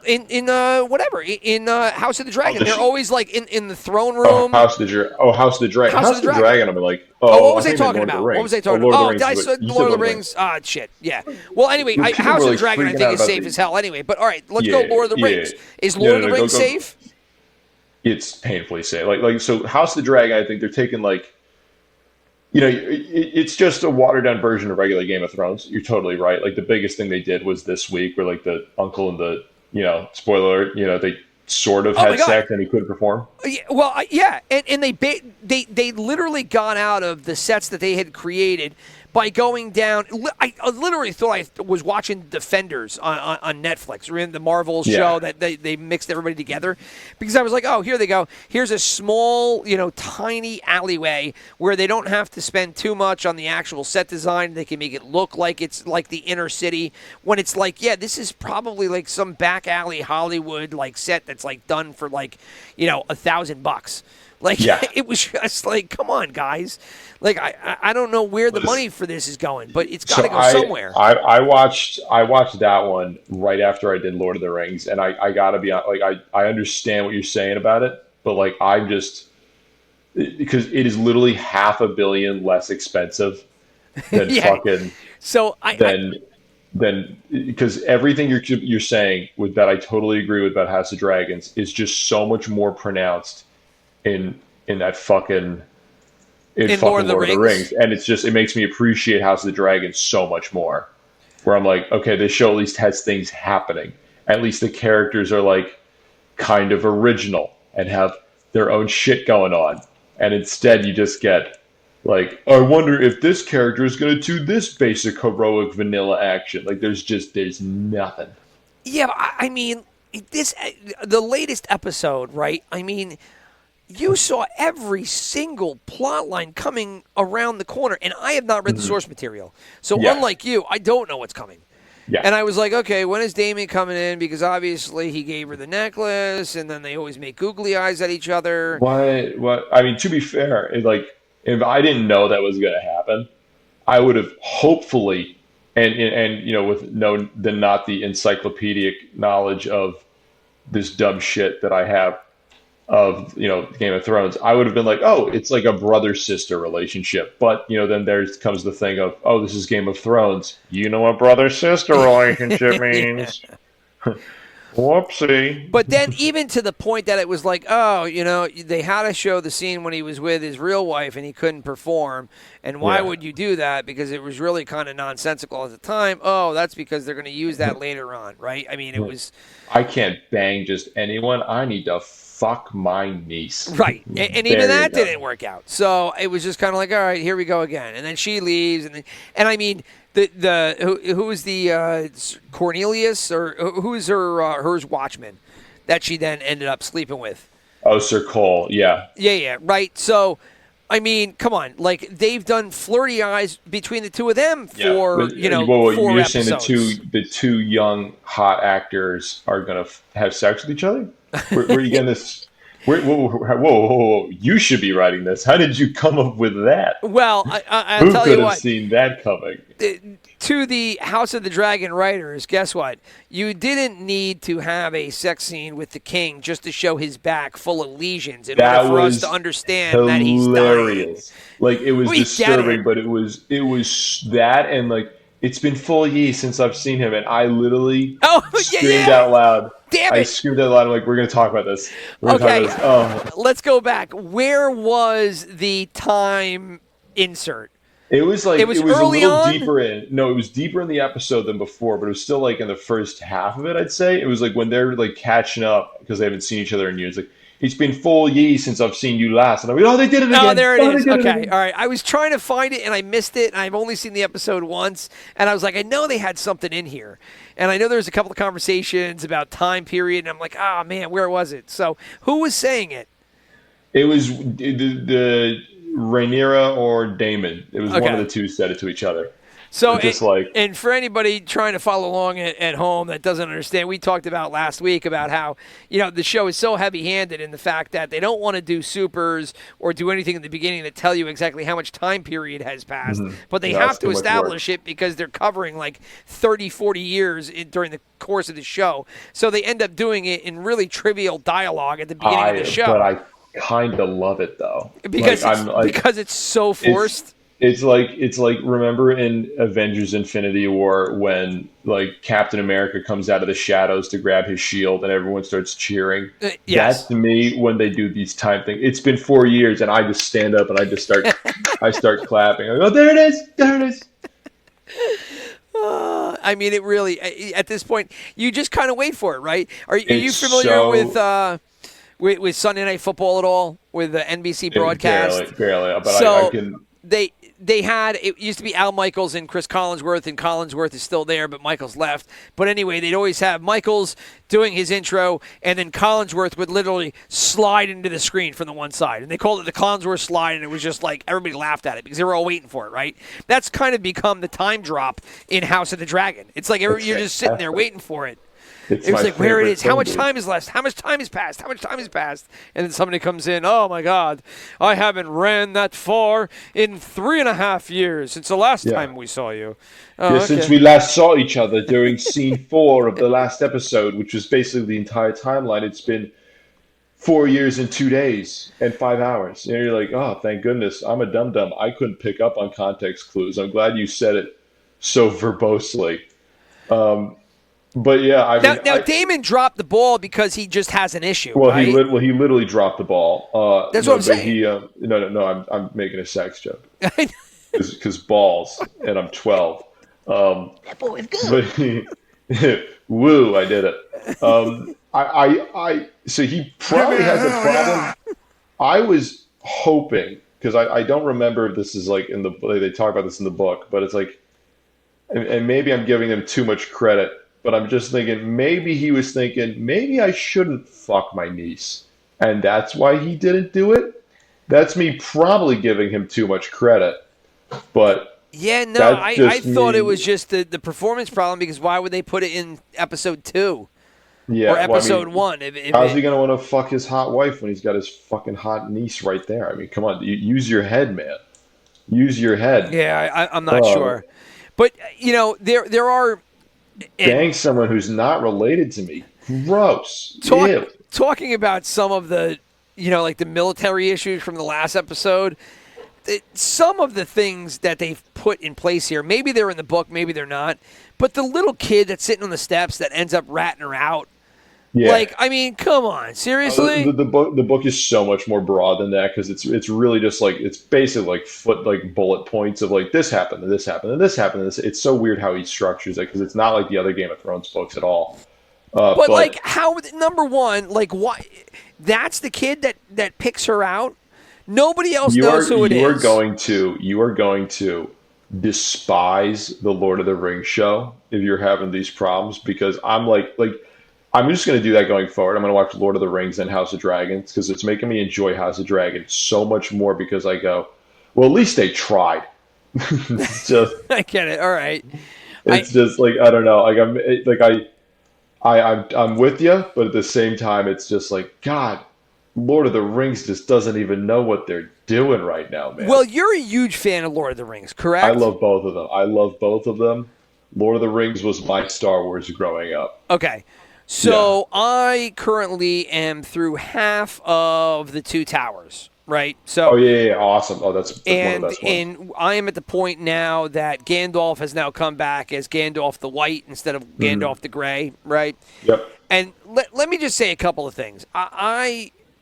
In House of the Dragon. They're always in the throne room. House of the Dragon. House of the Dragon. I'm what was I talking about? What was I talking about? I said Lord of the Rings. Shit. Yeah. Well, anyway, House of the Dragon I think is safe as hell. Anyway, but all right, let's go Lord of the Rings. Is Lord of the Rings safe? It's painfully safe. So House of the Dragon, I think they're taking it's just a watered down version of regular Game of Thrones. You're totally right. The biggest thing they did was this week where the uncle and the, spoiler, they sort of Oh my had God. sex and he couldn't perform? Yeah, well, yeah, and they literally got out of the sets that they had created by going down. I literally thought I was watching Defenders on Netflix, or in the Marvel show that they mixed everybody together, because I was like, oh, here they go. Here's a small, tiny alleyway where they don't have to spend too much on the actual set design. They can make it look like it's like the inner city, when it's like, yeah, this is probably like some back alley Hollywood like set that's like done for like, $1,000. Like, it was just like, come on, guys. Like, I don't know where the money for this is going, but it's got to go somewhere. I watched that one right after I did Lord of the Rings, and I gotta be honest, like, I understand what you're saying about it, but like, I'm just, because it is literally $500 million less expensive than fucking so because everything you're saying with that, I totally agree with about House of Dragons, is just so much more pronounced in that fucking Lord of the Rings, and it makes me appreciate House of the Dragon so much more. Where I'm like, okay, this show at least has things happening. At least the characters are like kind of original and have their own shit going on. And instead, you just get like, I wonder if this character is going to do this basic heroic vanilla action. Like, there's nothing. Yeah, I mean, the latest episode, right? I mean, you saw every single plot line coming around the corner, and I have not read the source material. So unlike you, I don't know what's coming. Yeah. And I was like, okay, when is Damien coming in? Because obviously he gave her the necklace, and then they always make googly eyes at each other. What? I mean, to be fair, if I didn't know that was going to happen, I would have hopefully, and with not the encyclopedic knowledge of this dumb shit that I have of Game of Thrones, I would have been like, oh, it's like a brother-sister relationship. But then there comes the thing of, oh, this is Game of Thrones. You know what brother-sister relationship means. Whoopsie. But then even to the point that it was like, oh, they had to show the scene when he was with his real wife and he couldn't perform. And why would you do that? Because it was really kind of nonsensical at the time. Oh, that's because they're going to use that later on, right? I mean, it was... I can't bang just anyone. I need to fuck my niece. Right. And even that didn't work out. So it was just kind of like, all right, here we go again. And then she leaves. And I mean, who is the Cornelius, or who's her watchman that she then ended up sleeping with? Oh, Sir Cole. Yeah. Yeah. Right. So, I mean, come on. Like, they've done flirty eyes between the two of them for, 4 you're episodes. saying the two young, hot actors are going to have sex with each other? Where are you getting this? Whoa. You should be writing this. How did you come up with that? Well, I'll tell you what. Who could have seen that coming? To the House of the Dragon writers, guess what? You didn't need to have a sex scene with the king just to show his back full of lesions in order for us to understand that he's dying. Like, it was disturbing, but it was that, and like, it's been 4 years since I've seen him, and I literally screamed out loud. Damn it! I screamed out loud. I'm like, we're going to talk about this. Let's go back. Where was the time insert? It was like, it was early a little on? deeper in. No, it was deeper in the episode than before, but it was still like in the first half of it, I'd say. It was like when they're like catching up because they haven't seen each other in years. Like, it's been 4 years since I've seen you last. And I'm like, oh, they did it again. Oh, there it is. Okay, all right. I was trying to find it, and I missed it, and I've only seen the episode once. And I was like, I know they had something in here. And I know there's a couple of conversations about time period, and I'm like, oh, man, where was it? So who was saying it? It was the Rhaenyra or Daemon. It was one of the two said it to each other. So, and for anybody trying to follow along at home that doesn't understand, we talked about last week about how, the show is so heavy-handed in the fact that they don't want to do supers or do anything in the beginning that tell you exactly how much time period has passed. Mm-hmm. But they have to establish it because they're covering like 30, 40 years during the course of the show. So they end up doing it in really trivial dialogue at the beginning of the show. But I kind of love it, though. Because it's so forced. It's like remember in Avengers Infinity War when like Captain America comes out of the shadows to grab his shield and everyone starts cheering? Yes. That's to me when they do these time things. It's been 4 years and I just stand up and I just start clapping. I go, there it is. I mean, it really, at this point, you just kind of wait for it, right? Are you familiar with Sunday Night Football at all, with the NBC broadcast? Barely. But so I can. They had, it used to be Al Michaels and Chris Collinsworth, and Collinsworth is still there, but Michaels left. But anyway, they'd always have Michaels doing his intro, and then Collinsworth would literally slide into the screen from the one side. And they called it the Collinsworth slide, and it was just like everybody laughed at it because they were all waiting for it, right? That's kind of become the time drop in House of the Dragon. It's like you're just sitting there waiting for it. It was like, where it is, how much time is left, how much time has passed, and then somebody comes in, oh my God, I haven't ran that far in 3.5 years since the last time we saw you. Since we last saw each other during scene 4 of the last episode, which was basically the entire timeline, it's been 4 years and 2 days and 5 hours. And you're like, oh, thank goodness, I'm a dum-dum. I couldn't pick up on context clues. I'm glad you said it so verbosely. But yeah, now Damon dropped the ball because he just has an issue. Well, right? he literally dropped the ball. That's what I'm saying. I'm making a sex joke because balls, and I'm 12. That boy is good. But woo, I did it. So he probably has a problem. I was hoping, because I don't remember if this is like they talk about this in the book, but it's like, and maybe I'm giving him too much credit. But I'm just thinking, maybe he was thinking, maybe I shouldn't fuck my niece. And that's why he didn't do it. That's me probably giving him too much credit. But yeah, no, I thought it was just the performance problem, because why would they put it in episode 2? Yeah, or episode 1? How's he going to want to fuck his hot wife when he's got his fucking hot niece right there? I mean, come on, use your head, man. Use your head. Yeah, I'm not sure. But, there are... Bang someone who's not related to me. Gross. Talking about some of the, like the military issues from the last episode, some of the things that they've put in place here, maybe they're in the book, maybe they're not, but the little kid that's sitting on the steps that ends up ratting her out. Yeah. Like, I mean, come on, seriously? The book is so much more broad than that, because it's really just like, it's basically like bullet points of like, this happened and this happened and this happened. It's so weird how he structures it, because it's not like the other Game of Thrones books at all. But like, how, number one, like, why? That's the kid that picks her out? Nobody else knows who it is. You are going to despise the Lord of the Rings show if you're having these problems, because I'm like I'm just going to do that going forward. I'm going to watch Lord of the Rings and House of Dragons, because it's making me enjoy House of Dragons so much more, because I go, well, at least they tried. It's just, I get it. All right. It's just like, I don't know. I'm with you, but at the same time, it's just like, God, Lord of the Rings just doesn't even know what they're doing right now, man. Well, you're a huge fan of Lord of the Rings, correct? I love both of them. Lord of the Rings was my Star Wars growing up. Okay. So I currently am through half of the Two Towers, right? So awesome. Oh, that's one of the best ones. And I am at the point now that Gandalf has now come back as Gandalf the White instead of Gandalf the Gray, right? Yep. And let me just say a couple of things.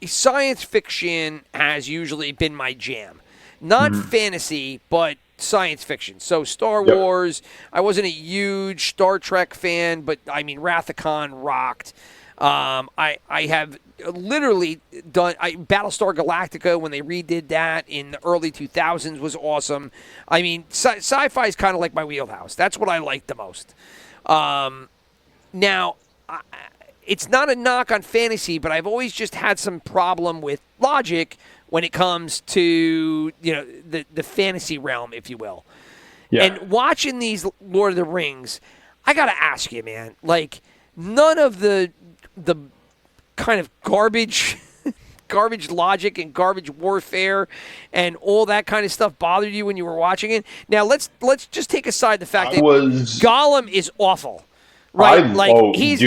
Science fiction has usually been my jam. Not fantasy, but science fiction. So Star Wars, I wasn't a huge Star Trek fan, but I mean, Wrath of Khan rocked. I have literally done Battlestar Galactica, when they redid that in the early 2000s, was awesome. I mean, sci-fi is kind of like my wheelhouse. That's what I like the most. Now, it's not a knock on fantasy, but I've always just had some problem with logic when it comes to, the fantasy realm, if you will. Yeah. And watching these Lord of the Rings, I got to ask you, man, like, none of the kind of garbage logic and garbage warfare and all that kind of stuff bothered you when you were watching it? Now, let's just take aside the fact that Gollum is awful. Right, he's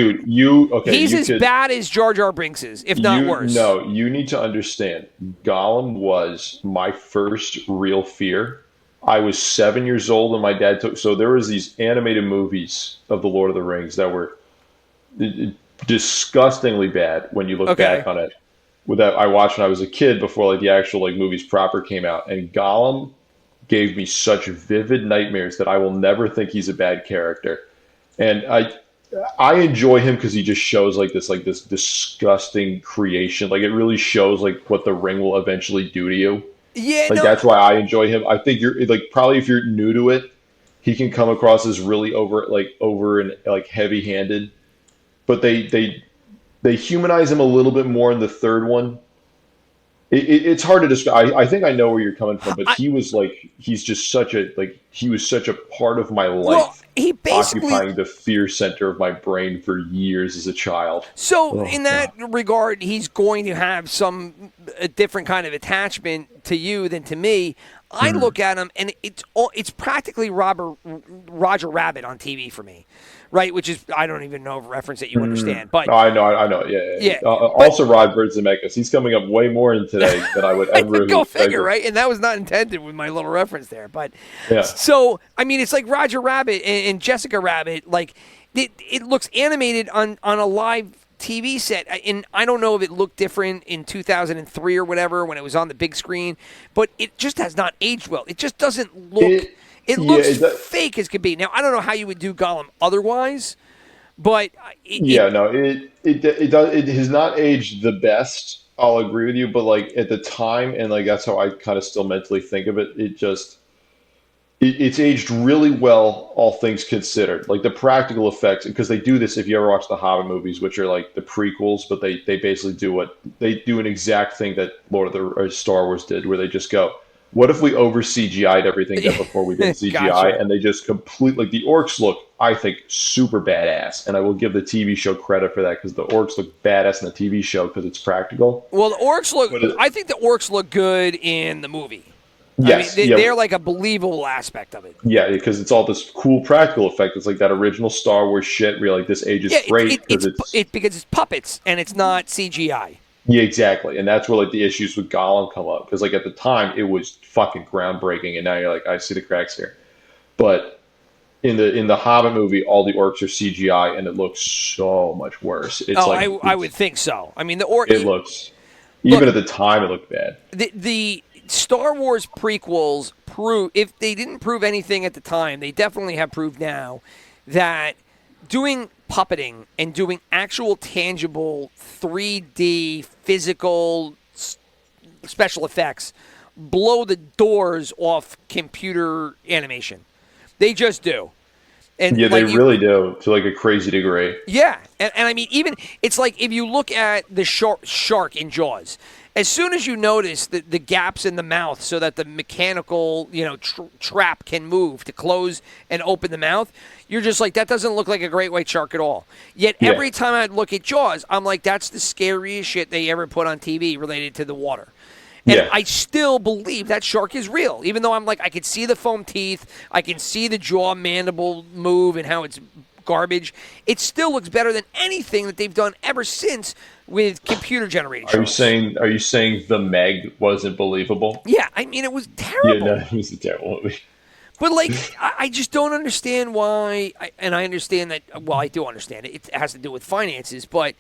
as bad as Jar Jar Binks is, if not worse. No, you need to understand. Gollum was my first real fear. I was 7 years old, and my dad took. So there was these animated movies of the Lord of the Rings that were disgustingly bad when you look back on it. That I watched when I was a kid, before the actual movies proper came out, and Gollum gave me such vivid nightmares that I will never think he's a bad character. And I enjoy him because he just shows like this disgusting creation. Like it really shows like what the ring will eventually do to you. Yeah, Like no, that's why I enjoy him. I think you're like probably if you're new to it, he can come across as really over and like heavy handed. But they humanize him a little bit more in the third one. It's hard to describe. I think I know where you're coming from, but I, he's just such a he was such a part of my well, life, he basically. occupying the fear center of my brain for years as a child. So Oh in God. that regard, he's going to have a different kind of attachment to you than to me. I look at him, and it's practically Roger Rabbit on TV for me, right? Which is I don't even know a reference that you understand, but No, I know. Yeah. yeah. Also, Rod Zemeckis. He's coming up way more in today than I would ever. Go figure, ever. right? And that was not intended with my little reference there, but Yeah. so I mean, it's like Roger Rabbit and Jessica Rabbit. Like it looks animated on a live TV set, and I don't know if it looked different in 2003 or whatever when it was on the big screen, but it just has not aged well. It just doesn't look. It looks fake as could be. Now I don't know how you would do Gollum otherwise, but it has not aged the best. I'll agree with you, but like at the time, and like that's how I kind of still mentally think of it. It's aged really well, all things considered. Like the practical effects, because they do this if you ever watch the Hobbit movies, which are like the prequels, but they basically do an exact thing that Lord of the or Star Wars did, where they just go, what if we over CGI'd everything before we did CGI, Gotcha. and they just like the orcs look, I think, super badass, and I will give the TV show credit for that because the orcs look badass in the TV show because it's practical. well, the orcs look. I think the orcs look good in the movie. Yes, I mean, they're like a believable aspect of it. Yeah, because it's all this cool practical effect. It's like that original Star Wars shit where you're like, this age is great because because it's puppets and it's not CGI. Yeah, exactly. And that's where like the issues with Gollum come up. Because like at the time it was fucking groundbreaking and now you're like, I see the cracks here. But in the Hobbit movie, all the orcs are CGI and it looks so much worse. It's I would think so. I mean it looks even at the time it looked bad. The Star Wars prequels prove, if they didn't prove anything at the time, they definitely have proved now that doing puppeting and doing actual tangible 3D physical special effects blow the doors off computer animation. They just do. And yeah, they really do to like a crazy degree. Yeah, and I mean, even it's like if you look at the shark in Jaws, as soon as you notice the gaps in the mouth so that the mechanical trap can move to close and open the mouth, you're just like, that doesn't look like a great white shark at all. Yet every time I look at Jaws, I'm like, that's the scariest shit they ever put on TV related to the water. And I still believe that shark is real, even though I'm like, I can see the foam teeth, I can see the jaw mandible move and how it's garbage. It still looks better than anything that they've done ever since with computer generated sharks. Are you saying The Meg wasn't believable? Yeah, I mean, it was terrible. Yeah, no, it was a terrible movie. But, like, I just don't understand why, and I understand that, well, I do understand it. It has to do with finances, but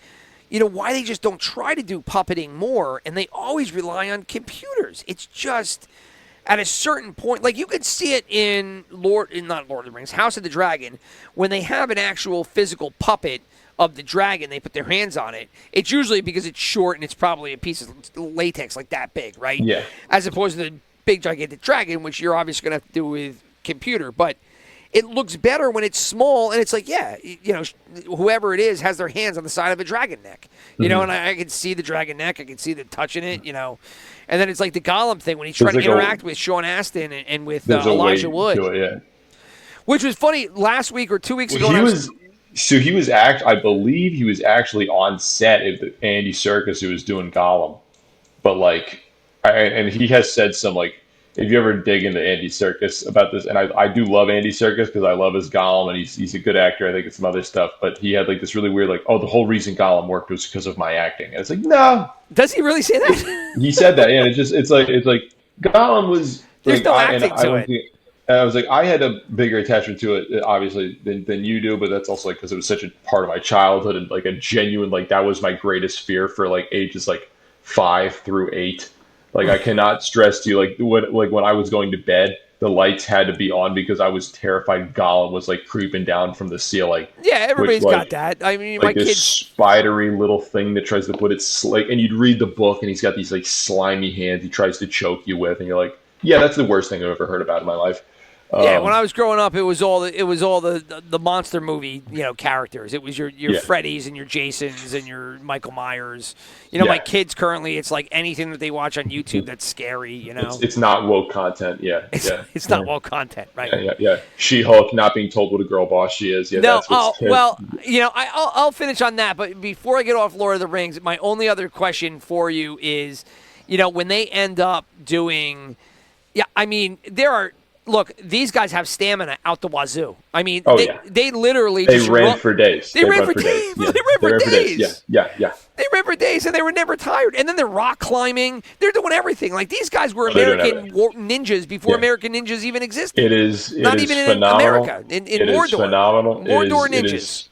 why they just don't try to do puppeting more, and they always rely on computers. It's just, at a certain point, like you could see it in not Lord of the Rings, House of the Dragon, when they have an actual physical puppet of the dragon, they put their hands on it. It's usually because it's short and it's probably a piece of latex like that big, right? Yeah. As opposed to the big gigantic dragon, which you're obviously going to have to do with computer, but it looks better when it's small, and it's like, whoever it is has their hands on the side of a dragon neck, and I can see the dragon neck, I can see them touching it, and then it's like the Gollum thing when he's trying to interact with Sean Astin and with Elijah Wood, which was funny last week or 2 weeks ago. I believe he was actually on set of Andy Serkis who was doing Gollum, but and he has said some if you ever dig into Andy Serkis about this, and I do love Andy Serkis because I love his Gollum and he's a good actor. I think it's some other stuff, but he had this really weird the whole reason Gollum worked was because of my acting, and it's like, no. Does he really say that? He said that, yeah. It's like Gollum was. There's no acting to it. I was like, I had a bigger attachment to it, obviously, than you do, but that's also because it was such a part of my childhood and a genuine that was my greatest fear for ages 5 through 8. I cannot stress to you when I was going to bed, the lights had to be on because I was terrified Gollum was like creeping down from the ceiling. Yeah, everybody's which, got that. I mean, like my this kids. spidery little thing that tries to put its like, and you'd read the book and he's got these like slimy hands he tries to choke you with, and you're like, yeah, that's the worst thing I've ever heard about in my life. Yeah, when I was growing up, it was all the monster movie, characters. It was your Freddys and your Jasons and your Michael Myers. My kids currently, it's like anything that they watch on YouTube that's scary. It's not woke content. Yeah, it's not woke content, right? Yeah. She-Hulk not being told what a girl boss she is. Yeah, no, that's I'll finish on that. But before I get off Lord of the Rings, my only other question for you is, when they end up doing, there are. Look, these guys have stamina out the wazoo. I mean, they literally they ran for days. They ran for days. Yeah. They ran for days. Yeah. They ran for days, and they were never tired. And then they're rock climbing. They're doing everything. Like, these guys were American ninjas before American ninjas even existed. It is not even phenomenal. in America. In it Mordor. Is phenomenal. Mordor ninjas.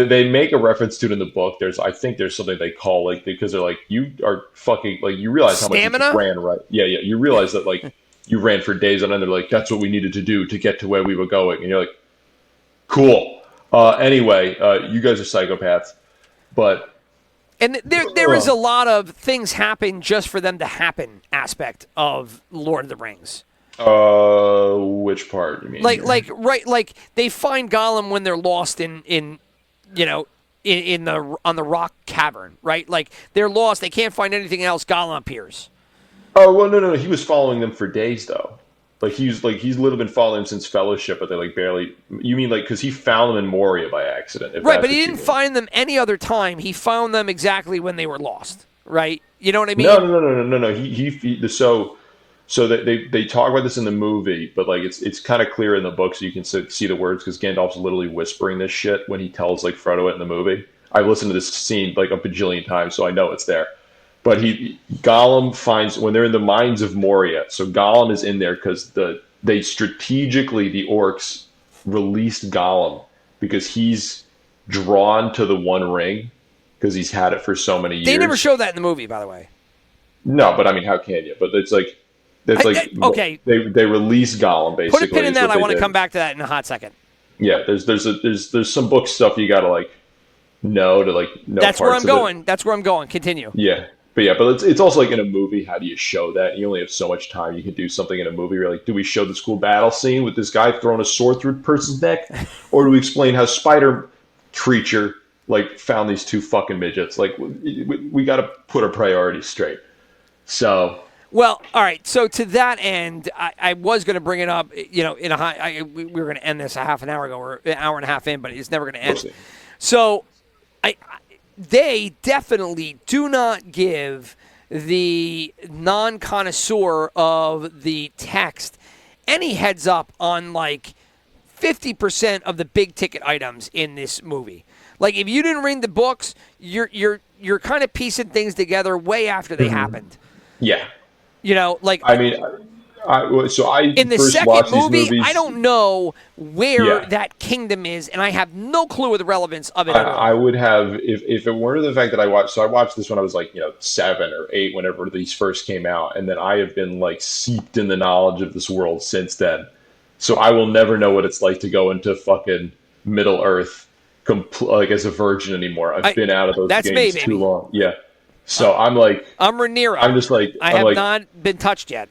They make a reference to it in the book. I think there's something they call, like, because they're like, you are fucking, like, you realize how much you ran, right? Yeah. You realize that, like, you ran for days on end. They're like, that's what we needed to do to get to where we were going. And you're like, cool. Anyway, you guys are psychopaths. But and there is a lot of things happen just for them to happen aspect of Lord of the Rings. Which part you mean? Like they find Gollum when they're lost on the rock cavern, right? Like they're lost, they can't find anything else. Gollum appears. Oh well, no. He was following them for days though. He's literally been following them since Fellowship, but they like barely. You mean like because he found them in Moria by accident, right? But he didn't find them any other time. He found them exactly when they were lost, right? You know what I mean? No. So they talk about this in the movie, but like it's kind of clear in the book, so you can see the words because Gandalf's literally whispering this shit when he tells like Frodo it in the movie. I've listened to this scene like a bajillion times, so I know it's there. But Gollum finds when they're in the mines of Moria. So Gollum is in there because they strategically, the orcs released Gollum because he's drawn to the One Ring because he's had it for so many years. They never show that in the movie, by the way. No, but I mean, how can you? But it's like okay. They release Gollum basically. Put a pin in that. I want to come back to that in a hot second. Yeah, there's some book stuff you got to like know to like know. That's where I'm going. That's where I'm going. Continue. Yeah. But it's also like in a movie, how do you show that? You only have so much time. You can do something in a movie. You're like, do we show the school battle scene with this guy throwing a sword through a person's neck? Or do we explain how spider creature like found these two fucking midgets? Like we got to put our priorities straight. So. Well, all right. So to that end, I was going to bring it up, we were going to end this a half an hour ago or an hour and a half in, but it's never going to end. Mostly. So they definitely do not give the non-connoisseur of the text any heads up on like 50% of the big ticket items in this movie. Like if you didn't read the books, you're kind of piecing things together way after they happened. Yeah. I mean, in the second movie, I don't know where that kingdom is, and I have no clue of the relevance of it at all. I would have, if it weren't the fact that I watched this when I was like, 7 or 8, whenever these first came out, and then I have been like seeped in the knowledge of this world since then. So I will never know what it's like to go into fucking Middle Earth like as a virgin anymore. I've been out of those games too long. Yeah. So I'm Rhaenyra. I'm just like, I have not been touched yet.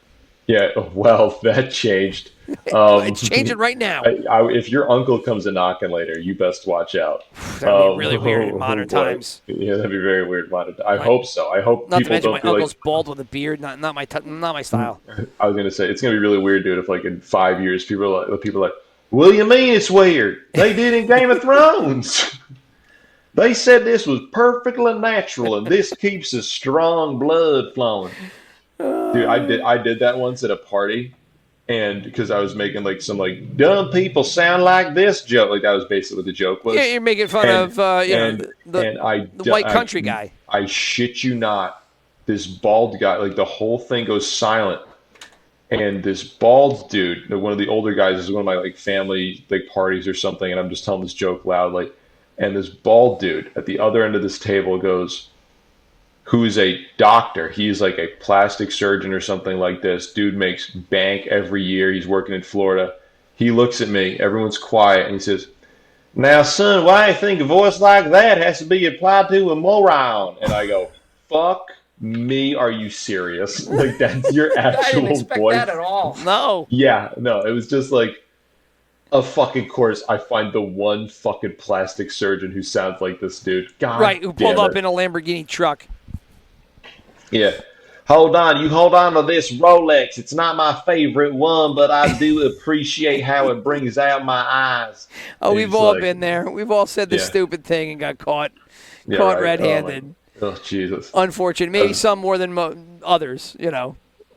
Yeah, well, that changed. It's changing right now. If your uncle comes a knocking later, you best watch out. That'd be really weird in modern times. Yeah, that'd be very weird in modern times. I hope so. I hope not people to mention don't my uncle's bald with a beard. Not my style. I was gonna say it's gonna be really weird, dude. If like in 5 years, people are like, "What do you mean it's weird? They did in Game of Thrones." They said this was perfectly natural, and this keeps the strong blood flowing. Dude, I did that once at a party, and because I was making like some like dumb people sound like this joke, like that was basically what the joke was. Yeah, you're making fun of the white country guy. I shit you not, this bald guy, like the whole thing goes silent, and this bald dude, one of the older guys, is one of my like family like parties or something, and I'm just telling this joke loudly. And this bald dude at the other end of this table goes, who's a doctor. He's like a plastic surgeon or something like this. Dude makes bank every year. He's working in Florida. He looks at me. Everyone's quiet, and he says, "Now, son, why do you think a voice like that has to be applied to a moron?" And I go, "Fuck me, are you serious? Like, that's your I didn't actual expect voice?" that at all. No. Yeah, no, it was just like, of fucking course, I find the one fucking plastic surgeon who sounds like this dude. God Right, who pulled damn up it. in a Lamborghini truck. Yeah. Hold on, you hold on to this Rolex. It's not my favorite one, but I do appreciate how it brings out my eyes. Oh, And we've it's all like, been there. We've all said the Yeah. stupid thing and got caught yeah, right. red-handed. Oh, Jesus. Unfortunate. Maybe some more than others,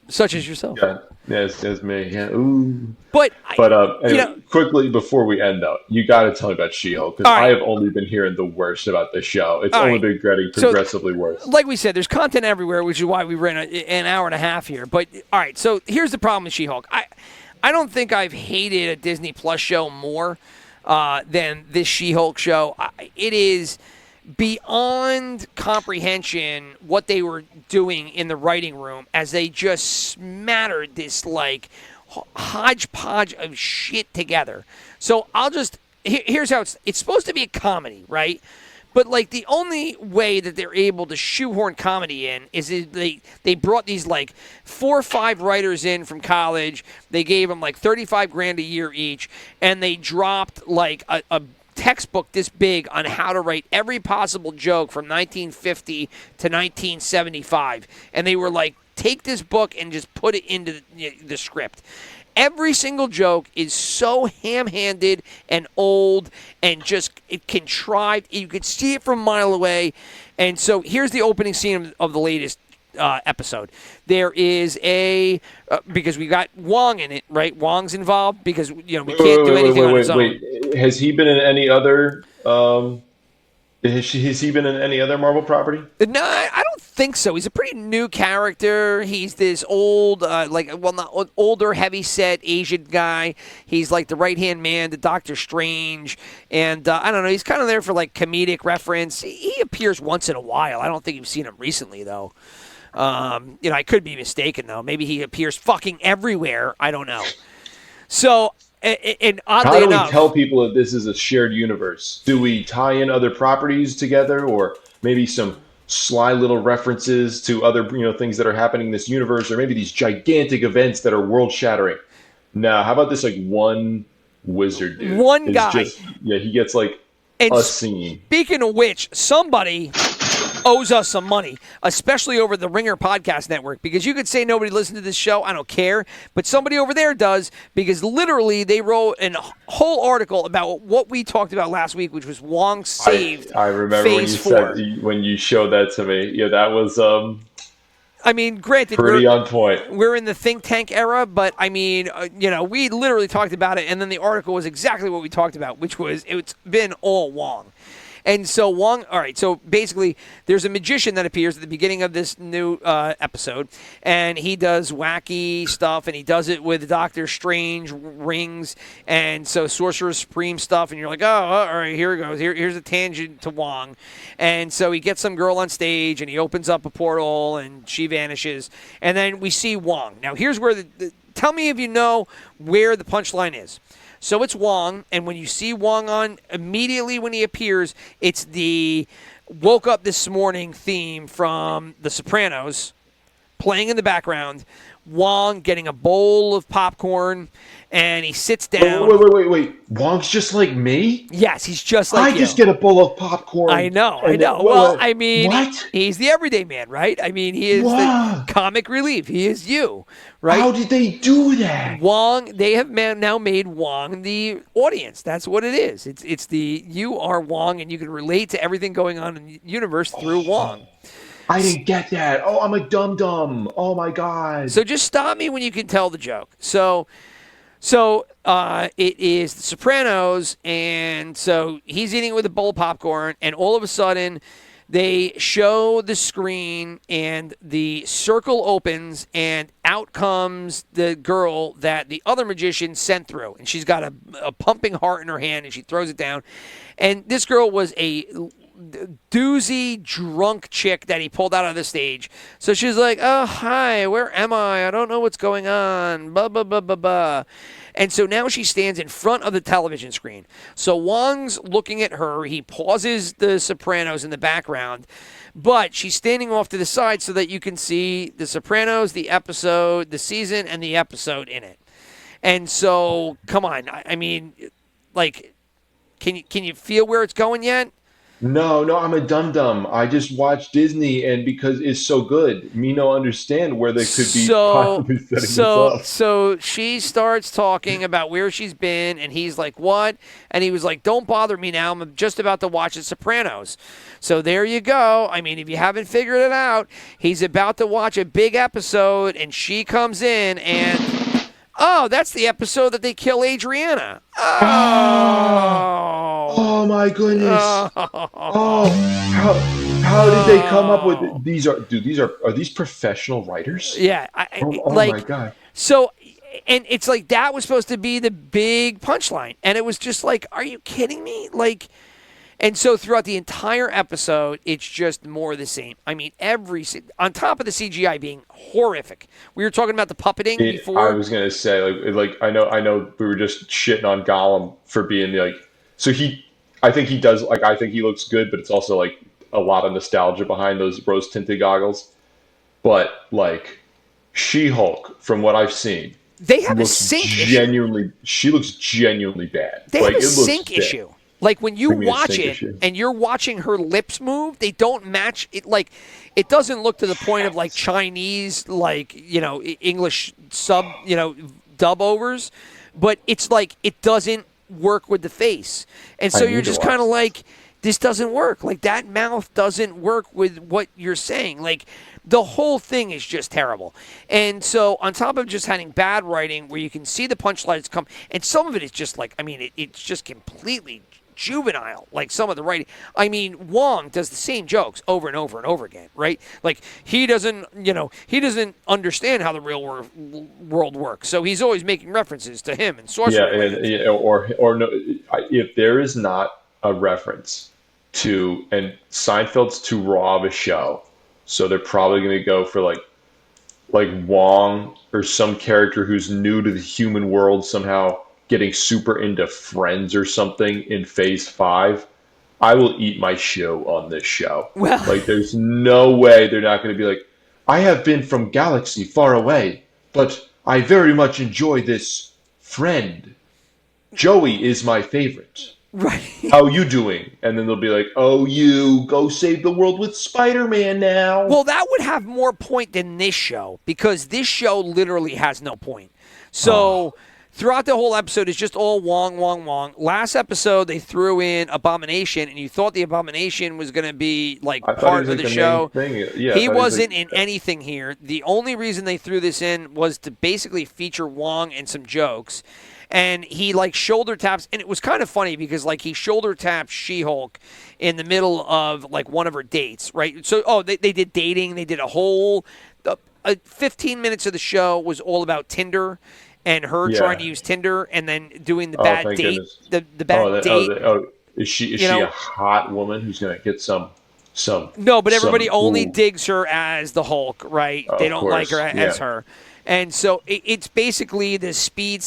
such as yourself. Yeah, it's me. Yeah. Ooh. But, Anyway, quickly before we end out, you got to tell me about She-Hulk because All right. I have only been hearing the worst about this show. It's All only right. been getting So, progressively worse. like we said, there's content everywhere, which is why we ran an hour and a half here. But, all right, so here's the problem with She-Hulk. I don't think I've hated a Disney Plus show more than this She-Hulk show. It is beyond comprehension what they were doing in the writing room as they just smattered this, like, hodgepodge of shit together. So here's how it's supposed to be a comedy, right? But like the only way that they're able to shoehorn comedy in is they brought these like 4 or 5 writers in from college. They gave them like $35,000 a year each, and they dropped like a textbook this big on how to write every possible joke from 1950 to 1975. And they were like, take this book and just put it into the script. Every single joke is so ham-handed and old and just contrived. You could see it from a mile away. And so here's the opening scene of the latest episode. There is because we got Wong in it, right? Wong's involved because, we can't do anything on his own. Wait. Has he been in any other... Has he been in any other Marvel property? No, I don't think so. He's a pretty new character. He's this old, not older, heavy-set Asian guy. He's like the right-hand man to Doctor Strange. And I don't know, he's kind of there for like comedic reference. He appears once in a while. I don't think you've seen him recently, though. I could be mistaken, though. Maybe he appears fucking everywhere. I don't know. So... And oddly enough, how do we tell people that this is a shared universe? Do we tie in other properties together, or maybe some sly little references to other things that are happening in this universe, or maybe these gigantic events that are world-shattering? No, how about this like one wizard dude? One guy. He gets like a scene. Speaking of which, somebody owes us some money, especially over the Ringer Podcast Network, because you could say nobody listened to this show. I don't care. But somebody over there does, because literally they wrote a whole article about what we talked about last week, which was Wong saved. I remember when you showed that to me. Yeah, that was granted, pretty on point. We're in the think tank era, but we literally talked about it, and then the article was exactly what we talked about, which was it's been all Wong. And so Wong, all right, so basically there's a magician that appears at the beginning of this new episode, and he does wacky stuff, and he does it with Doctor Strange rings, and so Sorcerer Supreme stuff, and you're like, oh, all right, here it goes. Here's a tangent to Wong. And so he gets some girl on stage, and he opens up a portal, and she vanishes, and then we see Wong. Now, here's where tell me if you know where the punchline is. So it's Wong, and when you see Wong on, immediately when he appears, it's the woke up this morning theme from The Sopranos playing in the background. Wong getting a bowl of popcorn, and he sits down. Wait. Wong's just like me? Yes, he's just like you. I just get a bowl of popcorn. I know. What? He's the everyday man, right? He is the comic relief. He is you, right? How did they do that? Wong, they have now made Wong the audience. That's what it is. It's you are Wong, and you can relate to everything going on in the universe through Wong. I didn't get that. Oh, I'm a dum-dum. Oh, my God. So just stop me when you can tell the joke. So it is The Sopranos, and so he's eating it with a bowl of popcorn, and all of a sudden they show the screen, and the circle opens, and out comes the girl that the other magician sent through, and she's got a pumping heart in her hand, and she throws it down. And this girl was a doozy drunk chick that he pulled out of the stage. So she's like, "Oh, hi, where am I? I don't know what's going on." Blah blah blah blah blah. And so now she stands in front of the television screen. So Wong's looking at her. He pauses The Sopranos in the background, but she's standing off to the side so that you can see The Sopranos, the episode, the season, and the episode in it. And so, come on. I mean, like, can you feel where it's going yet? No, I'm a dum-dum. I just watch Disney, and because it's so good, me no understand where they could be possibly setting this up. So she starts talking about where she's been, and he's like, "What?" And he was like, "Don't bother me now. I'm just about to watch The Sopranos." So there you go. I mean, if you haven't figured it out, he's about to watch a big episode, and she comes in and... Oh, that's the episode that they kill Adriana. Oh my goodness. Oh, how did they come up with these? Are these professional writers? Yeah. Oh my God. So, and it's like that was supposed to be the big punchline. And it was just like, are you kidding me? Like, and so throughout the entire episode, it's just more of the same. I mean, on top of the CGI being horrific. We were talking about the puppeting before. I was gonna say, like I know we were just shitting on Gollum for being like. So I think he does. Like, I think he looks good, but it's also like a lot of nostalgia behind those rose tinted goggles. But like She-Hulk, from what I've seen, they have a sync issue. She looks genuinely bad. They have a sync issue. Like when you watch it and you're watching her lips move, they don't match it. Like it doesn't look to the point of like Chinese, like, English dub overs, but it's like it doesn't work with the face. And so you're just kind of like, this doesn't work. Like that mouth doesn't work with what you're saying. Like the whole thing is just terrible. And so on top of just having bad writing where you can see the punchlines come, and some of it is just like, I mean, it's just completely juvenile, like some of the writing. I mean, Wong does the same jokes over and over and over again, right? Like he doesn't understand how the real world works, so he's always making references to him and sorcery. Yeah, or no, if there is not a reference to, and Seinfeld's too raw of a show, so they're probably going to go for like Wong or some character who's new to the human world somehow, getting super into Friends or something in phase 5, I will eat my shoe on this show. Well, like, there's no way they're not going to be like, I have been from galaxy far away, but I very much enjoy this friend. Joey is my favorite. Right. How you doing? And then they'll be like, oh, you go save the world with Spider-Man now. Well, that would have more point than this show, because this show literally has no point. So... Throughout the whole episode, it's just all Wong, Wong, Wong. Last episode, they threw in Abomination, and you thought the Abomination was going to be like part of the show. Yeah, he wasn't in anything here. The only reason they threw this in was to basically feature Wong and some jokes. And he like shoulder taps, and it was kind of funny because like he shoulder taps She-Hulk in the middle of like one of her dates, right? So they did dating. They did a whole 15 minutes of the show was all about Tinder. And her trying to use Tinder and then doing the bad date. The bad date. Is she a hot woman who's going to get some? No, but everybody only digs her as the Hulk, right? They don't like her as her. And so it's basically the speed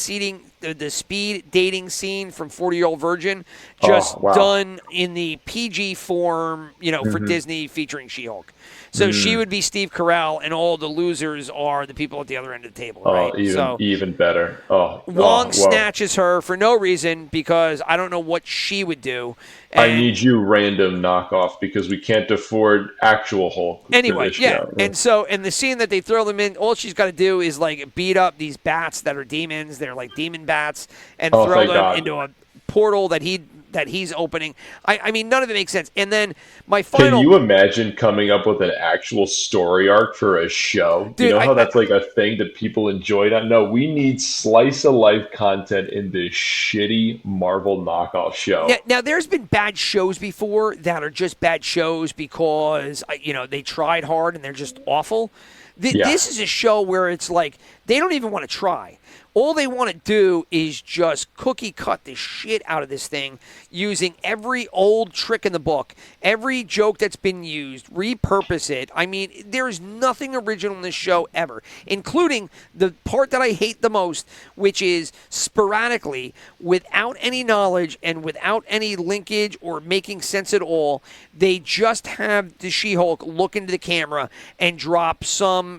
dating scene from 40-Year-Old Virgin, just done in the PG form, for Disney, featuring She-Hulk. So she would be Steve Carell, and all the losers are the people at the other end of the table, right? Even better. Wong snatches her for no reason, because I don't know what she would do. I need you, random knockoff, because we can't afford actual Hulk. Anyway, and so in the scene that they throw them in, all she's got to do is like beat up these bats that are demons. They're like demon bats, and throw them into a portal that he's opening. I mean, none of it makes sense. And then my final... Can you imagine coming up with an actual story arc for a show? Dude, you know how that's like a thing that people enjoy? No, we need slice of life content in this shitty Marvel knockoff show. Now there's been bad shows before that are just bad shows because they tried hard and they're just awful. This is a show where it's like They don't even want to try. All they want to do is just cookie cut the shit out of this thing using every old trick in the book, every joke that's been used, repurpose it. I mean, there is nothing original in this show ever, including the part that I hate the most, which is sporadically, without any knowledge and without any linkage or making sense at all, they just have the She-Hulk look into the camera and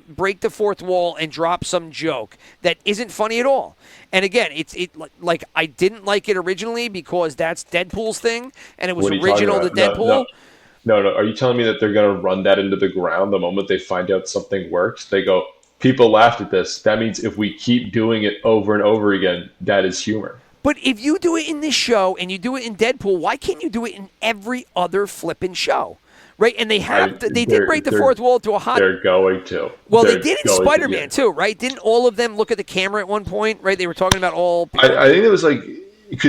break the fourth wall and drop some joke that isn't funny at all. And again, like I didn't like it originally because that's Deadpool's thing, and it was original to Deadpool. No. Are you telling me that they're going to run that into the ground the moment they find out something works? They go, people laughed at this. That means if we keep doing it over and over again, that is humor. But if you do it in this show and you do it in Deadpool, why can't you do it in every other flipping show? Right? And they did break the fourth wall to a hot... They're going to. Well, they did in Spider-Man, too, right? Didn't all of them look at the camera at one point, right? They were talking about all... I think it was like...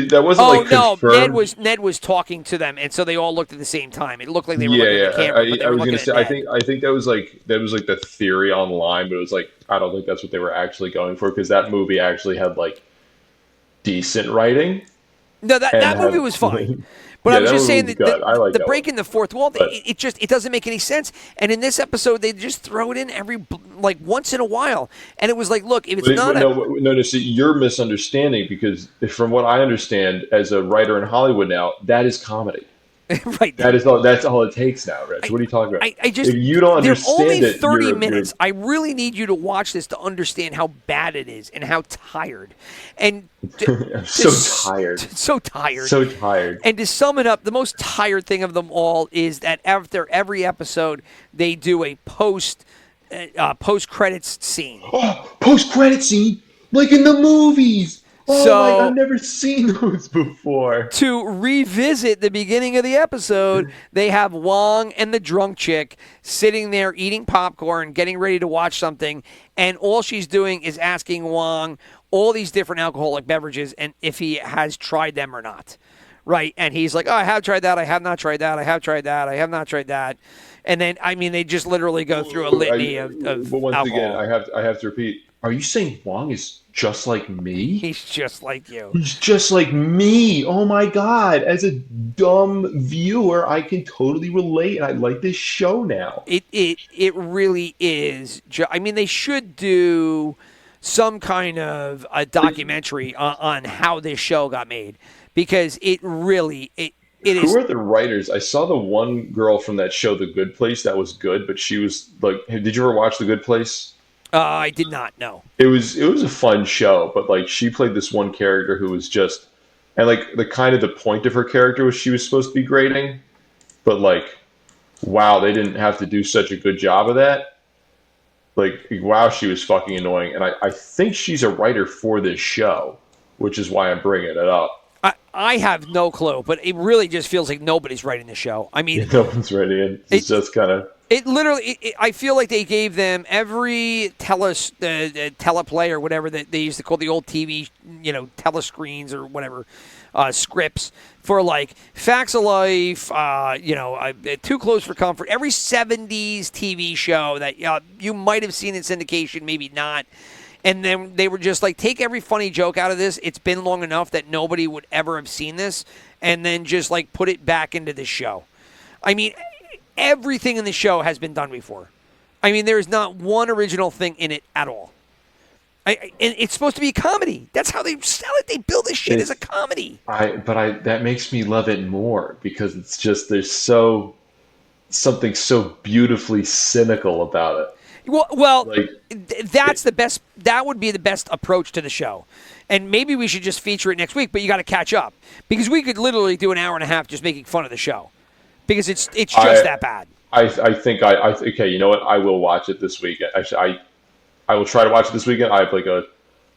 That wasn't confirmed. Ned was talking to them, and so they all looked at the same time. It looked like they were looking at the camera, but they were looking at Ned. I think that was like the theory online, but it was like, I don't think that's what they were actually going for, because that movie actually had like decent writing. No, that movie was fine. But I was just saying that the breaking the fourth wall, it doesn't make any sense. And in this episode, they just throw it in once in a while, and it was like, look, if it's no. See, you're misunderstanding, because from what I understand as a writer in Hollywood now, that is comedy. Right. That's all it takes now, Rich. What are you talking about? If you don't understand they're only 30 minutes. I really need you to watch this to understand how bad it is and how tired. And so tired. So tired. So tired. And to sum it up, the most tired thing of them all is that after every episode, they do a post-credits scene. Oh, post-credits scene? Like in the movies. Oh, I've never seen those before. To revisit the beginning of the episode, they have Wong and the drunk chick sitting there eating popcorn, getting ready to watch something, and all she's doing is asking Wong all these different alcoholic beverages and if he has tried them or not. Right? And he's like, oh, I have tried that, I have not tried that, I have tried that, I have not tried that. And then, I mean, they just literally go through a litany of but once alcohol. Again, I have to repeat, are you saying Wong is just like me? He's just like you. He's just like me. Oh my God. As a dumb viewer, I can totally relate, and I like this show now. It really is. I mean, they should do some kind of a documentary on how this show got made, because it really it is. Who are the writers? I saw the one girl from that show, The Good Place, that was good, but she was like, did you ever watch The Good Place? I did not know. It was a fun show, but like she played this one character who was just, and like the point of her character was she was supposed to be grating, but like, wow, they didn't have to do such a good job of that. Like, wow, she was fucking annoying, and I think she's a writer for this show, which is why I'm bringing it up. I have no clue, but it really just feels like nobody's writing the show. I mean, no one's writing it. It's just kind of. It literally, I feel like they gave them every teleplay or whatever that they used to call the old TV, telescreens or whatever, scripts for like Facts of Life, Too Close for Comfort, every 70s TV show that you might have seen in syndication, maybe not. And then they were just like, take every funny joke out of this. It's been long enough that nobody would ever have seen this. And then just like put it back into the show. I mean, everything in the show has been done before. I mean, there is not one original thing in it at all. And it's supposed to be a comedy. That's how they sell it. They build this shit as a comedy. That makes me love it more, because it's just there's something so beautifully cynical about it. Well, that's the best. That would be the best approach to the show, and maybe we should just feature it next week. But you got to catch up, because we could literally do an hour and a half just making fun of the show, because it's just that bad. I think okay. You know what? I will watch it this weekend. Actually, I will try to watch it this weekend. I have like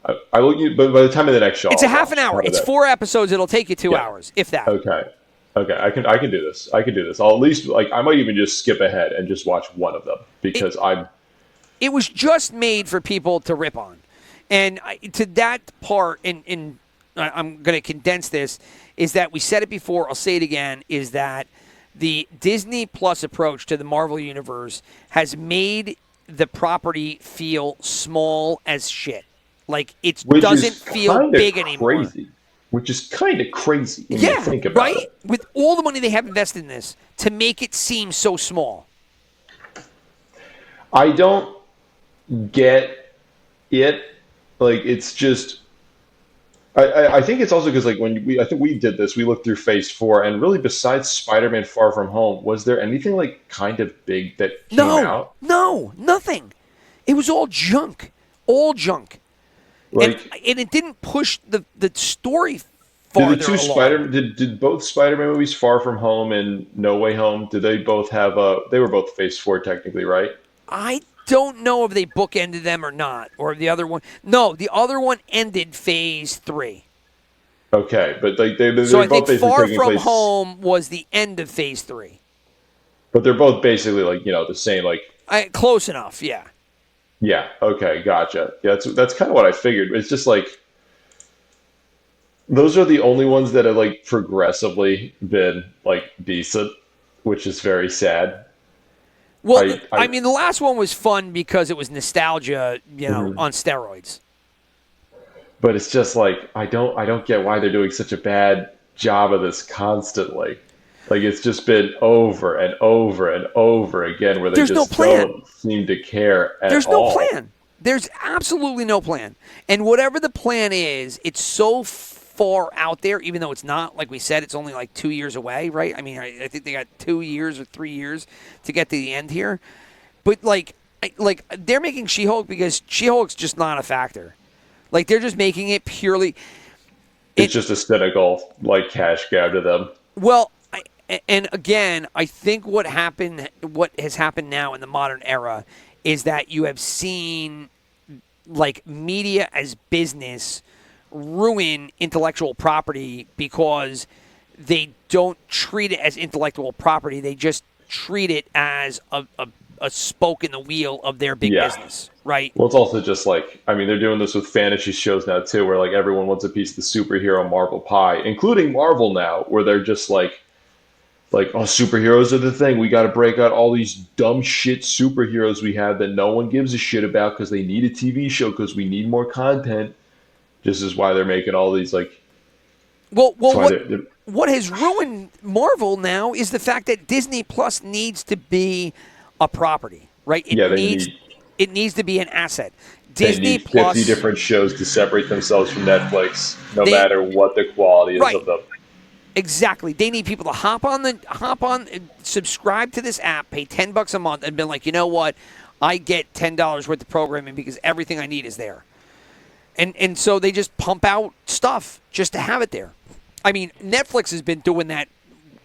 I will. But by the time of the next show, it's a half an hour. It's 4 episodes. It'll take you 2 hours, if that. Okay. I can do this. I'll at least I might even just skip ahead and just watch one of them, because It was just made for people to rip on. And to that part, and I'm going to condense this, is that we said it before, I'll say it again, is that the Disney Plus approach to the Marvel Universe has made the property feel small as shit. Like it Which doesn't is feel big crazy, anymore. Which is kind of crazy when you think about right? it. With all the money they have invested in this, to make it seem so small. I don't get it. Like, it's just. I think it's also because, like, I think we did this, we looked through Phase 4, and really, besides Spider-Man Far From Home, was there anything, like, kind of big that came out? No, nothing. It was all junk. All junk. Like, and it didn't push the story farther did the two along. did both Spider-Man movies, Far From Home and No Way Home, did they both have they were both Phase 4 technically, right? I don't know if they bookended them or not, or the other one. No, the other one ended Phase 3. Okay, but like they're So I both think basically Far taking From place, Home was the end of Phase 3. but they're both basically like the same. Like, Close enough, yeah. yeah, okay, gotcha. Yeah, that's kind of what I figured. It's just like those are the only ones that have like progressively been like decent, which is very sad. Well, I mean, the last one was fun because it was nostalgia, on steroids. But it's just like I don't get why they're doing such a bad job of this constantly. Like, it's just been over and over and over again where they There's just no plan. don't seem to care at There's all. no plan. There's absolutely no plan. And whatever the plan is, it's so far out there, even though it's not, like we said, it's only like 2 years away, right? I mean, I think they got 2 years or 3 years to get to the end here. But, like they're making She-Hulk because She-Hulk's just not a factor. Like, they're just making it purely... It's just a cynical, like, cash grab to them. Well, and again, I think what has happened now in the modern era is that you have seen, like, media as business ruin intellectual property because they don't treat it as intellectual property. They just treat it as a spoke in the wheel of their big business, right? Well, it's also just like, I mean, they're doing this with fantasy shows now too, where like everyone wants a piece of the superhero Marvel pie, including Marvel now, where they're just like, oh, superheroes are the thing. We got to break out all these dumb shit superheroes we have that no one gives a shit about because they need a TV show because we need more content. This is why they're making all these like. Well, what has ruined Marvel now is the fact that Disney Plus needs to be a property, right? It needs to be an asset. Disney they need Plus 50 different shows to separate themselves from Netflix, no matter what the quality is of them. Exactly. They need people to hop on, subscribe to this app, pay $10 a month, and be like, you know what? I get $10 worth of programming because everything I need is there. And so they just pump out stuff just to have it there. I mean, Netflix has been doing that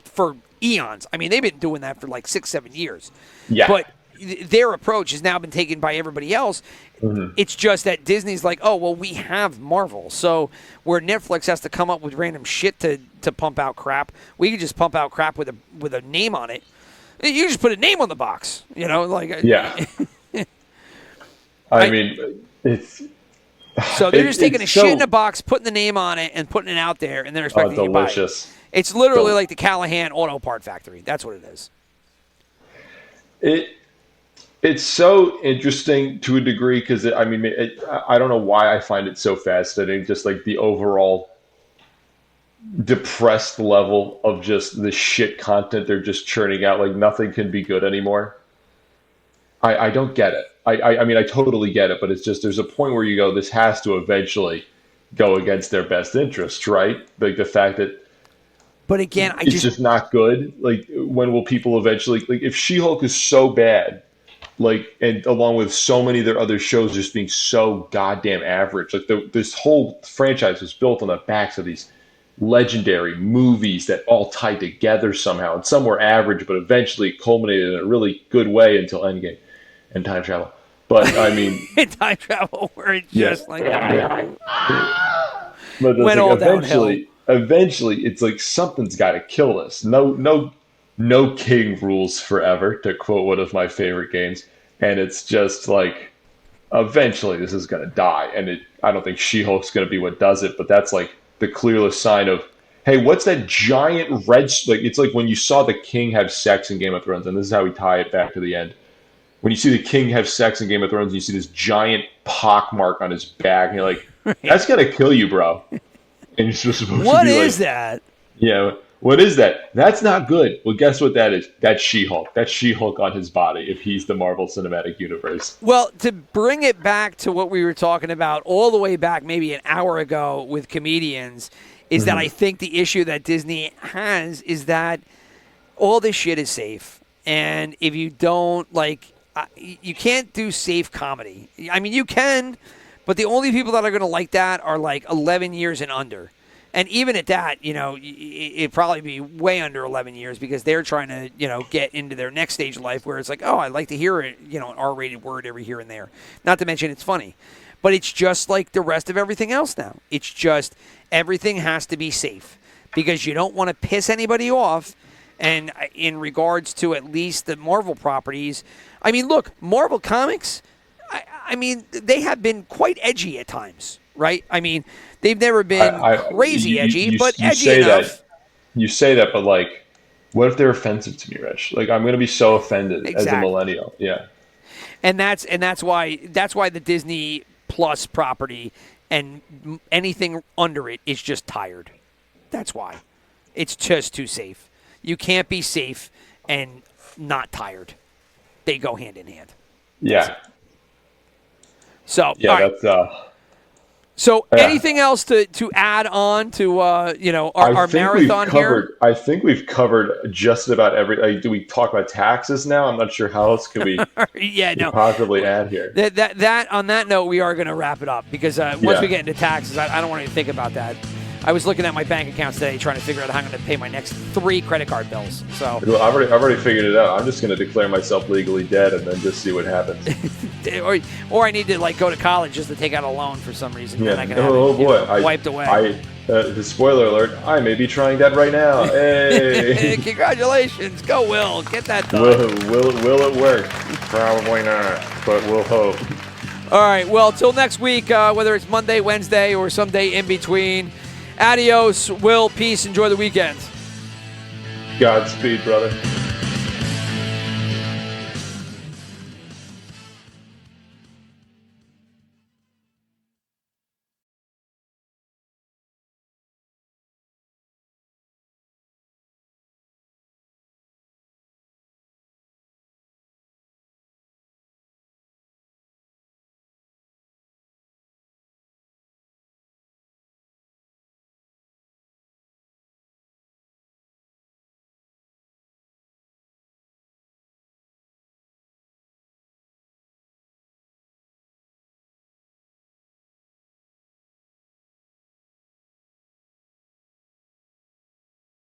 for eons. I mean, they've been doing that for like 6-7 years. Yeah. But their approach has now been taken by everybody else. Mm-hmm. It's just that Disney's like, oh, well, we have Marvel. So where Netflix has to come up with random shit to pump out crap, we can just pump out crap with a name on it. You just put a name on the box, like. Yeah. I mean, it's. So they're just taking shit in a box, putting the name on it, and putting it out there, and they're expecting you to buy it. It's literally like the Callahan Auto Part Factory. That's what it is. It's so interesting to a degree because, I mean, I don't know why I find it so fascinating, just like the overall depressed level of just the shit content they're just churning out. Like, nothing can be good anymore. I don't get it. I mean, I totally get it, but it's just there's a point where you go, this has to eventually go against their best interests, right? Like the fact that but again, it's just not good. Like, when will people eventually, like, if She-Hulk is so bad, like, and along with so many of their other shows just being so goddamn average, like this whole franchise was built on the backs of these legendary movies that all tied together somehow, and some were average, but eventually culminated in a really good way until Endgame and time travel. But I mean, time travel, where it just like but went all downhill. Eventually, it's like something's got to kill this. No king rules forever, to quote one of my favorite games. And it's just like, eventually this is going to die. And I don't think She-Hulk's going to be what does it, but that's like the clearest sign of, hey, what's that giant red, like, it's like when you saw the king have sex in Game of Thrones, and this is how we tie it back to the end. when you see the king have sex in Game of Thrones, and you see this giant pock mark on his back, and you're like, that's gonna kill you, bro. And you're supposed to be What is like, that? Yeah, what is that? That's not good. Well, guess what that is? That's She-Hulk. That's She-Hulk on his body if he's the Marvel Cinematic Universe. Well, to bring it back to what we were talking about all the way back maybe an hour ago with comedians, is that I think the issue that Disney has is that all this shit is safe. And if you don't, you can't do safe comedy. I mean, you can, but the only people that are going to like that are 11 years and under. And even at that, it'd probably be way under 11 years because they're trying to, get into their next stage of life where it's like, oh, I'd like to hear it, an R-rated word every here and there. Not to mention it's funny. But it's just like the rest of everything else now. It's just everything has to be safe because you don't want to piss anybody off. And in regards to at least the Marvel properties, I mean, look, Marvel Comics, I mean, they have been quite edgy at times, right? I mean, they've never been crazy edgy, but edgy enough. You say that, but what if they're offensive to me, Rich? I'm going to be so offended as a millennial. Yeah. And that's why the Disney Plus property and anything under it is just tired. That's why. It's just too safe. You can't be safe and not tired. They go hand in hand. Yeah. So yeah, right. that's. So anything else to add on to our marathon here? I think we've covered just about every. Do we talk about taxes now? I'm not sure how else can we. Possibly add here. That on that note, we are going to wrap it up because once we get into taxes, I don't want to even think about that. I was looking at my bank accounts today trying to figure out how I'm going to pay my next 3 credit card bills. So I've already figured it out. I'm just going to declare myself legally dead and then just see what happens. or I need to go to college just to take out a loan for some reason. Yeah. And I can have it, wiped away. The spoiler alert, I may be trying that right now. Hey! Congratulations. Go, Will. Get that done. Will it work? Probably not, but we'll hope. All right. Well, till next week, whether it's Monday, Wednesday, or someday in between, adios, Will. Peace. Enjoy the weekend. Godspeed, brother.